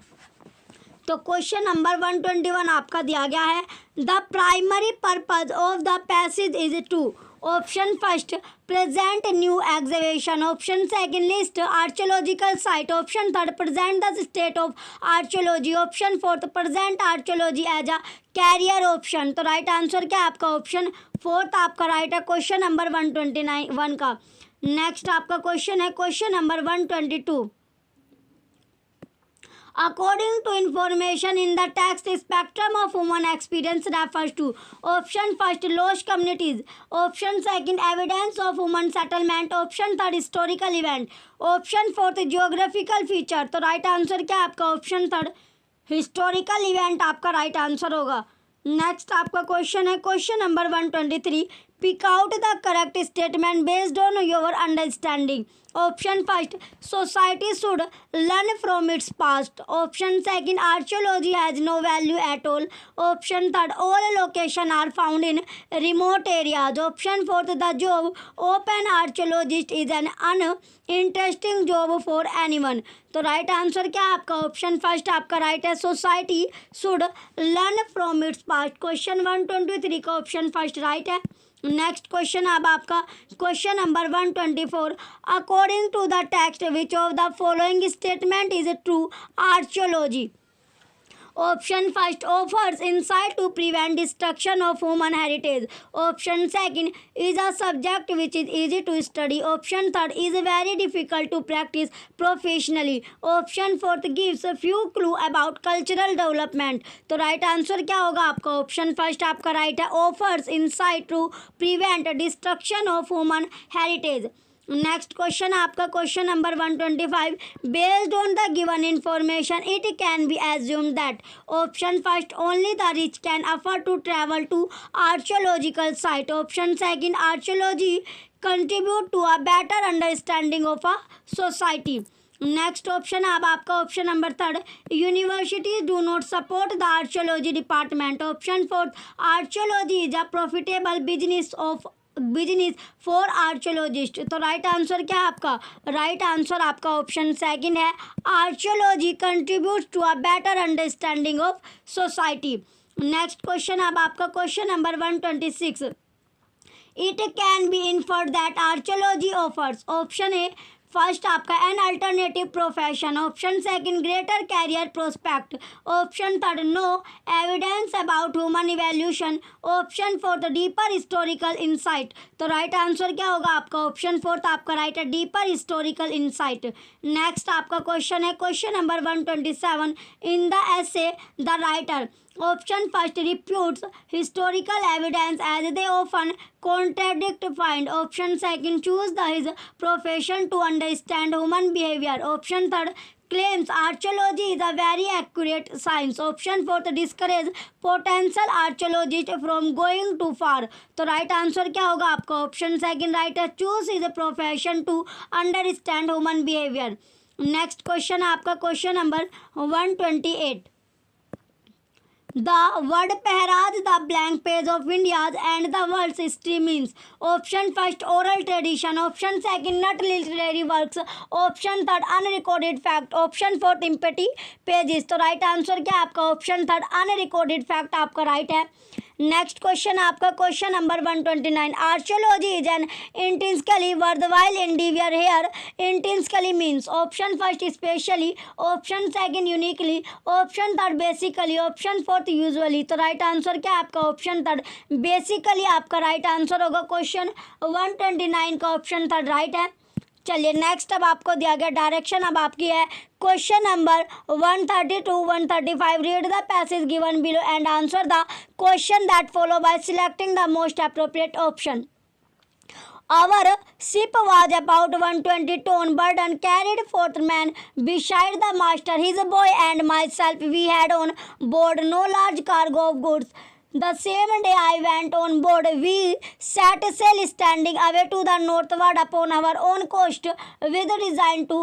तो question number 121 आपका दिया गया है the primary purpose of the passage is to option first present new exhibition, option second list archaeological site, option third present the state of archaeology, option fourth present archaeology as a career option. तो right answer क्या आपका? Option fourth आपका right है question number 129 का। Next आपका question है question number 122। According to information in the text, spectrum of human experience refers to option first lost communities, option second evidence of human settlement, option third historical event, option fourth geographical feature। तो right answer क्या आपका? Option third historical event आपका right answer होगा। Next आपका question है question number 123। Pick out the correct statement based on your understanding. Option first, society should learn from its past. Option second, archaeology has no value at all. Option third, all locations are found in remote areas. Option fourth, the job of an archaeologist is an uninteresting job for anyone. तो right answer क्या है आपका? Option first आपका right है, society should learn from its past. Question 123 का option first right है। Next question अब आपका question number 124, according to the text which of the following statement is true? Archaeology option first offers insight to prevent destruction of human heritage. Option second is a subject which is easy to study. Option third is very difficult to practice professionally. Option fourth gives a few clue about cultural development. तो right answer क्या होगा आपका? Option first आपका right है, offers insight to prevent destruction of human heritage. Next question आपका question number 125, based on the given information it can be assumed that. Option first, only the rich can afford to travel to archaeological site. Option second, archaeology contribute to a better understanding of a society. Next option अब आपका option number third, universities do not support the archaeology department. Option fourth, archaeology is a profitable business for archaeologist. तो right answer क्या है आपका? Right answer आपका option second है, archaeology contributes to a better understanding of society. Next question अब आपका question number 126, it can be inferred that archaeology offers. Option A first आपका an alternative profession. Option second, greater career prospect. Option third, no evidence about human evolution. Option fourth, deeper historical insight. तो right answer क्या होगा आपका? Option fourth आपका right है, deeper historical insight. Next आपका question है question number 127, in the essay the writer option first refutes historical evidence as they often contradict find. Option second, choose the his profession to understand human behavior. Option third, claims archaeology is a very accurate science. Option fourth, discourage potential archaeologist from going too far. तो right answer क्या होगा आपका? Option second right है, choose is a profession to understand human behaviour. Next question आपका question number 128, the word Pahraj the blank page of India's and the world's history means. Option first, oral tradition. Option second, not literary works. Option third, unrecorded fact. Option fourth, empty pages. तो right answer क्या आपका? Option third, unrecorded fact आपका right है। Next question आपका question number 129, archaeology is an intrinsically worthwhile endeavour here. Intrinsically means option first specially, option second uniquely, option third basically, option fourth usually. तो right answer क्या है आपका? Option third basically आपका right answer होगा। Question 129 का option third right है। चलिए next अब आपको दिया गया डायरेक्शन अब आपकी है question number 132 135, read the passage given below and answer the question that follow by selecting the most appropriate option. Our ship was about 120 ton burden, carried fourth man beside the master, his boy and myself. We had on board no large cargo of goods. The same day I went on board, we set sail standing away to the northward upon our own coast with design to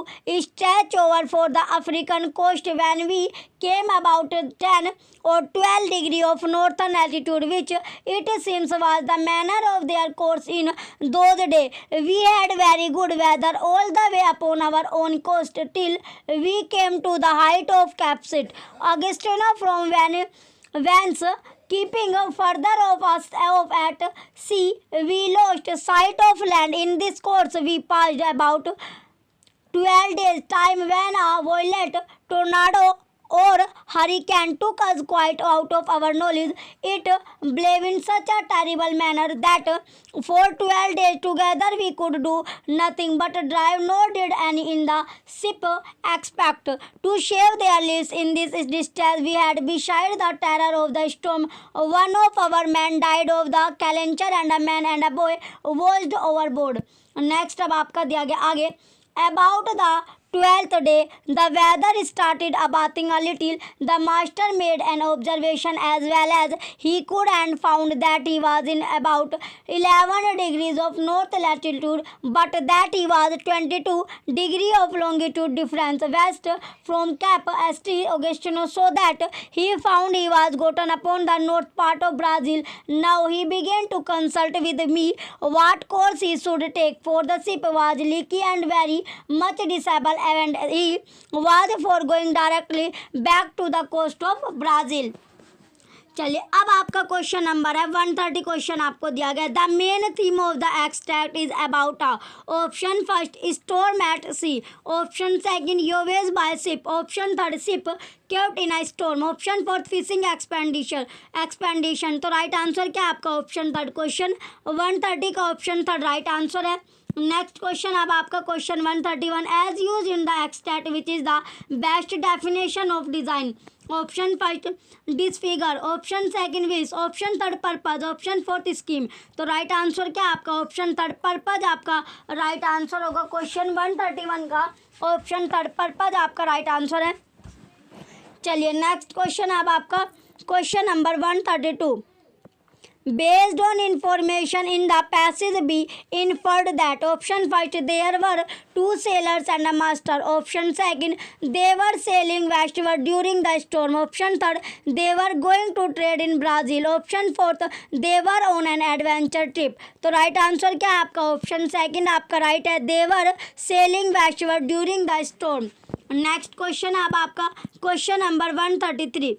stretch over for the African coast. When we came about 10 or 12 degree of northern altitude, which it seems was the manner of their course in those days, we had very good weather all the way upon our own coast till we came to the height of Cape St. Augustine, from whence keeping further off us at sea, we lost sight of land. In this course, we passed about 12 days' time when a violent tornado or hurricane took us quite out of our knowledge. It blew in such a terrible manner that for 12 days together we could do nothing but drive, nor did any in the ship expect to shave their lives. In this distress we had, beside the terror of the storm, one of our men died of the calenture and a man and a boy washed overboard. Next अब आपका दिया गया आगे, about the 12th day, the weather started abating a little. The master made an observation as well as he could and found that he was in about 11 degrees of north latitude, but that he was 22 degree of longitude difference west from Cape St. Augustino, so that he found he was gotten upon the north part of Brazil. Now he began to consult with me what course he should take, for the ship was leaky and very much disabled, and he was for going directly back to the coast of Brazil. चलिए अब आपका question number है 130 question आपको दिया गया। The main theme of the extract is about a option first storm at sea, option second voyages by ship, option third ship kept in a storm, option fourth fishing expedition. तो right answer क्या है आपका option third. Question 130 का option third right answer है। Next question अब आपका question 131 as used in the extract which is the best definition of design, option first disfigure, option second wish, option third purpose, option fourth scheme. तो right answer क्या आपका option third purpose आपका right answer होगा। Question 131 का option third purpose आपका right answer है। चलिए next question अब आपका question number 132 based on information in the passage be inferred that option first there were two sailors and a master, option second they were sailing westward during the storm, option third they were going to trade in Brazil, option fourth they were on an adventure trip। तो right answer क्या है आपका option second आपका right है, they were sailing westward during the storm। Next question अब आपका question number 133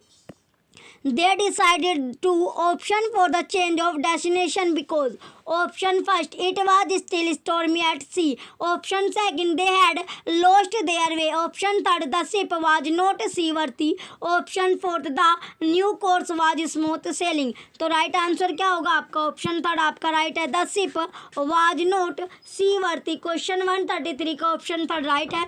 they decided to option for the change of destination because option first it was still stormy at sea, option second they had lost their way, option third the ship was not seaworthy, option fourth the new course was smooth sailing। तो right answer क्या होगा आपका option third आपका right है, the ship was not seaworthy। क्वेश्चन 133 का option third right है।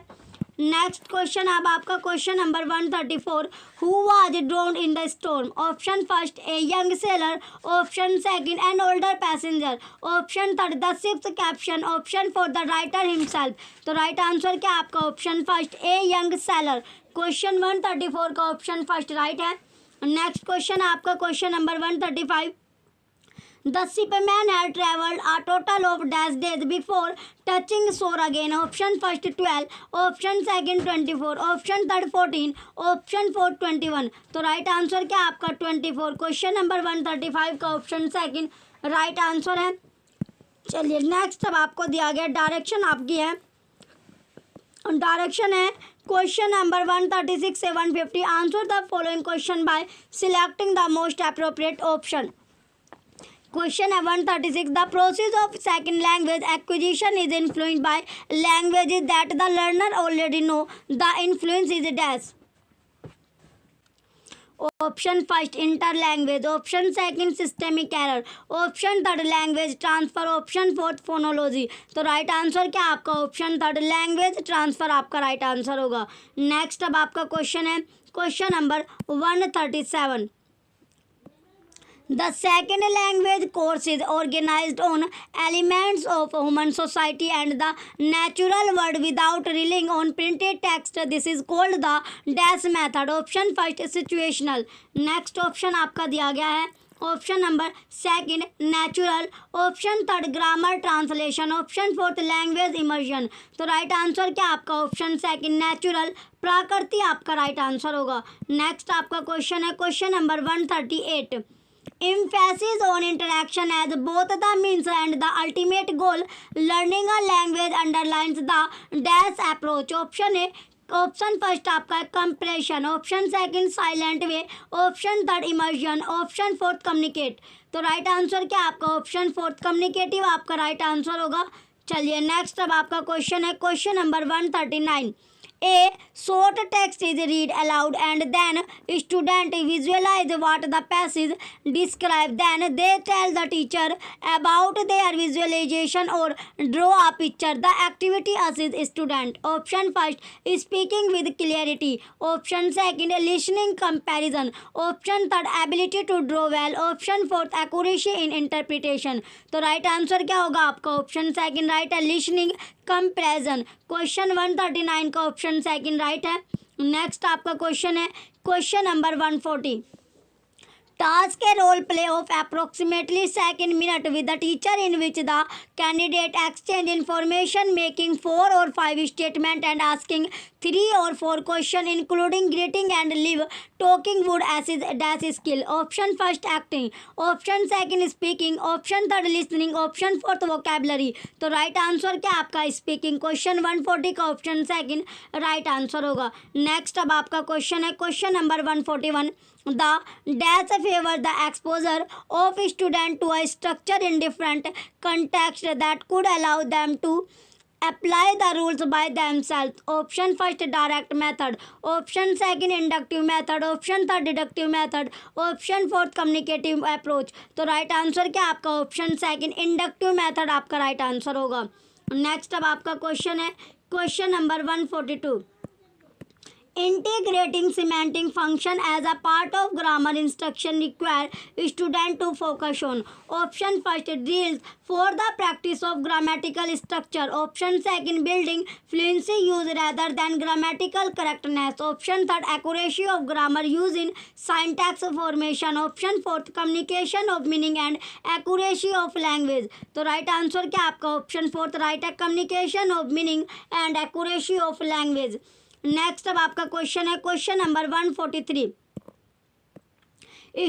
Next question अब आपका question number 134 who was drowned in the storm, option first a young sailor, option second an older passenger, option third the ship's captain, option fourth the writer himself. तो right answer क्या आपका option first a young sailor. Question 134 का option first right है। Next question आपका question number 135 The shipman had travelled a total of dash days before touching shore again, option first 12, option second 24, option third 14, option fourth 21। तो right answer क्या आपका 24। Question number 135 का option second right answer है। चलिए next अब आपको दिया गया डायरेक्शन आपकी है, डायरेक्शन है क्वेश्चन नंबर 136 से 150 answer the following question by selecting the most appropriate option. Question 136 the process of second language acquisition is influenced by languages that the learner already know, the influence is dash। Option first inter language, option second systemic error, option third language transfer, option fourth phonology. तो right answer क्या आपका option third language transfer आपका right answer होगा। Next अब आपका question है question number 137 The second language course is organized on elements of human society and the natural world without relying on printed text. This is called the dash method। Option first situational, next option आपका दिया गया है option number second natural, option third grammar translation, option fourth language immersion. तो right answer क्या आपका option second natural प्राकृति आपका right answer होगा। Next आपका क्वेश्चन है question number 138 emphasis on interaction as both the means and the ultimate goal, learning a language underlines the dash approach। Option है option first आपका compression, option second silent way, option third immersion, option fourth communicate. तो right answer क्या आपका option fourth communicative आपका right answer होगा। चलिए next अब आपका क्वेश्चन है question number 139 A short text is read aloud and then student visualize what the passage describe. Then they tell the teacher about their visualization or draw a picture. The activity assists student. Option first, speaking with clarity. Option second, listening comparison. Option third, ability to draw well. Option fourth, accuracy in interpretation. तो right answer क्या होगा आपका? Option second right है, listening comparison. Question 139 का option second right है। Next आपका question है question number 140। Task a role play of approximately second minute with the teacher in which the candidate exchange information, making 4 or 5 statement and asking 3 or 4 question including greeting and leave talking would assist dash skill. Option first acting, option second speaking, option third listening, option fourth vocabulary. तो right answer क्या आपका? Speaking. Question 140 का option second right answer होगा। Next अब आपका question है question number 141। The dash favor the exposure of student to a structure in different context that could allow them to apply the rules by themselves. Option first direct method, option second inductive method, option third deductive method, option fourth communicative approach. तो right answer क्या आपका? Option second inductive method आपका right answer होगा। Next अब आपका question है question number 142। Integrating semantic function as a part of grammar instruction require student to focus on. Option first drills for the practice of grammatical structure. Option second building fluency use rather than grammatical correctness. Option third accuracy of grammar use in syntax formation. Option fourth communication of meaning and accuracy of language. तो right answer क्या आपका? Option fourth right है, communication of meaning and accuracy of language. Next अब आपका question है question number 143।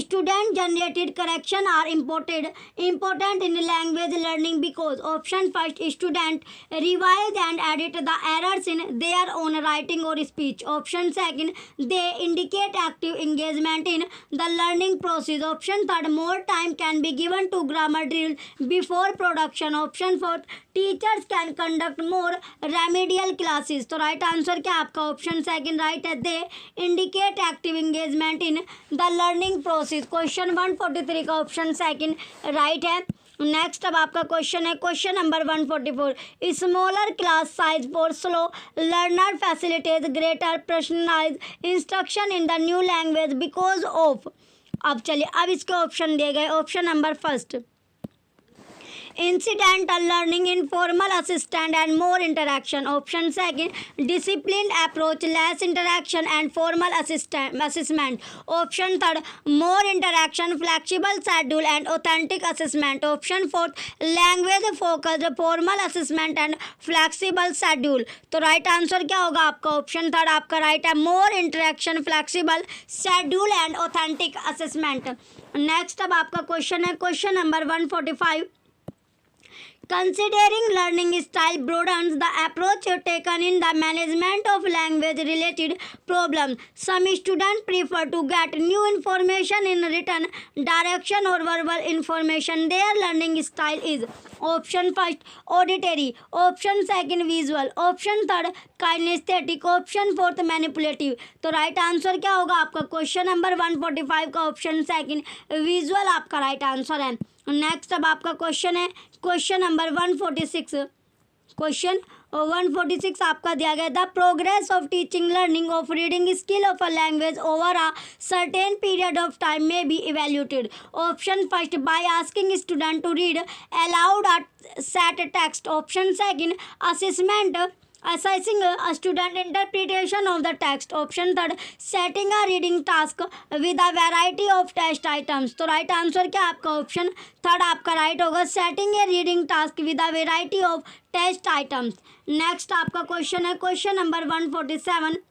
Student generated correction are important in language learning because option first student revise and edit the errors in their own writing or speech. Option second they indicate active engagement in the learning process. Option third more time can be given to grammar drill before production. Option fourth teachers can conduct more remedial classes. तो right answer क्या आपका? Option second right है, they indicate active engagement in the learning process. Question 143 का option second right है। Next अब आपका question है question number 144। Smaller class size for slow learner facilitate greater personalise instruction in the new language because of. अब चलिए अब इसके option दिए गए। Option number first incidental learning, informal assistant and more interaction. Option second disciplined approach, less interaction and formal assessment. Option third more interaction, flexible schedule and authentic assessment. Option fourth language focused, formal assessment and flexible schedule. तो right answer क्या होगा आपका? Option third आपका right है, more interaction, flexible schedule and authentic assessment. Next अब आपका question है question number 145। Considering learning style broadens the approach taken in the management of language-related problems. Some students prefer to get new information in written direction or verbal information. Their learning style is option first auditory, option second visual, option third kinesthetic, option fourth manipulative. तो right answer क्या होगा आपका? Question number 145 का option second visual आपका right answer है। Next अब आपका question है क्वेश्चन नंबर 146। क्वेश्चन 146 आपका दिया गया, the progress of teaching learning of reading skill of a language over a certain period of time में be evaluated. Option first by asking student to read aloud a set text. Option second assessment assessing a student interpretation of the text. Option third setting a reading task with a variety of test items. तो right answer क्या आपका? Option third आपका right होगा, setting a reading task with a variety of test items. Next आपका question है question number 147।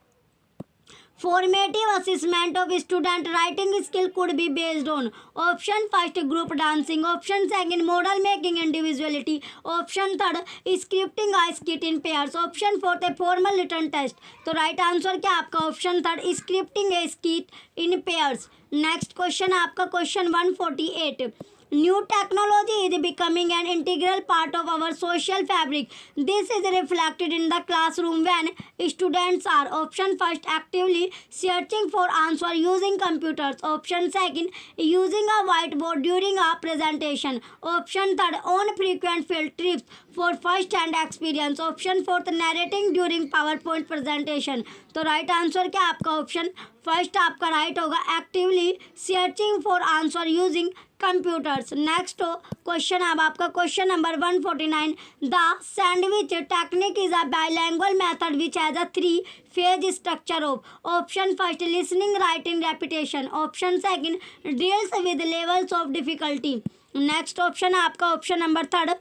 Formative assessment of student writing skill could be based on option first group dancing, option second model making individuality, option third scripting a skit in pairs, option fourth a formal written test. तो right answer क्या आपका? Option third scripting A skit in pairs। Next question है आपका question 148। New technology is becoming an integral part of our social fabric. This is reflected in the classroom when students are option first actively searching for answer using computers. Option second using a whiteboard during a presentation. Option third on frequent field trips for first hand experience. Option fourth narrating during PowerPoint presentation. तो right answer क्या आपका option first आपका right होगा, actively searching for answer using computers. Next question अब आपका question number 149। The sandwich technique is a bilingual method which has a 3 phase structure of option first listening writing repetition, option second deals with levels of difficulty. Next option है आपका option number third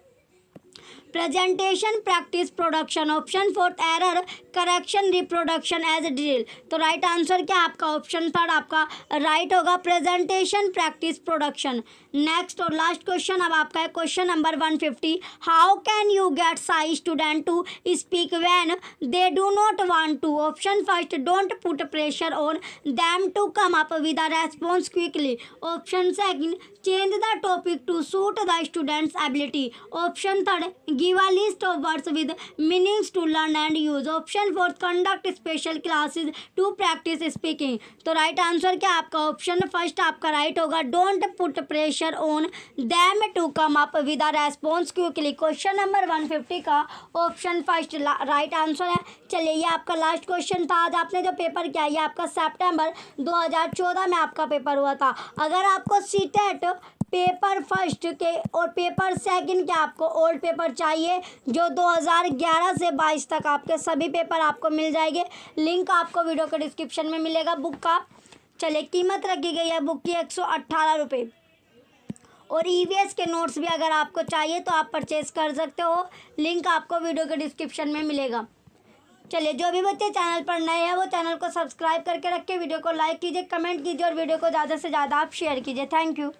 presentation practice production, option fourth error correction reproduction as drill. तो right answer क्या आपका option third आपका right होगा, presentation practice production. Next और last question अब आपका है question number 150। How can you get shy student to speak when they do not want to? Option first don't put pressure on them to come up with a response quickly, option second change the topic to suit the students ability, option third give a list of words with meanings to learn and use, option fourth conduct special classes to practice speaking। तो right answer क्या आपका option first आपका right होगा, don't put pressure on them to come up with a response quickly. Question number 150 का option first right answer है। चलिए ये आपका लास्ट क्वेश्चन था। आज आपने जो पेपर किया ये आपका सितंबर 2014 में आपका पेपर हुआ था। अगर आपको सीटेट पेपर फर्स्ट के और पेपर सेकंड के आपको ओल्ड पेपर चाहिए जो 2011 से 22 तक आपके सभी पेपर आपको मिल जाएंगे। लिंक आपको वीडियो के डिस्क्रिप्शन में मिलेगा बुक का। चलिए कीमत रखी गई है बुक की 118 रुपये और ईवीएस के नोट्स भी अगर आपको चाहिए तो आप परचेज कर सकते हो, लिंक आपको वीडियो के डिस्क्रिप्शन में मिलेगा। चलिए जो भी बच्चे चैनल पर नए हैं वो चैनल को सब्सक्राइब करके रखिए, वीडियो को लाइक कीजिए, कमेंट कीजिए और वीडियो को ज़्यादा से ज़्यादा आप शेयर कीजिए। Thank you.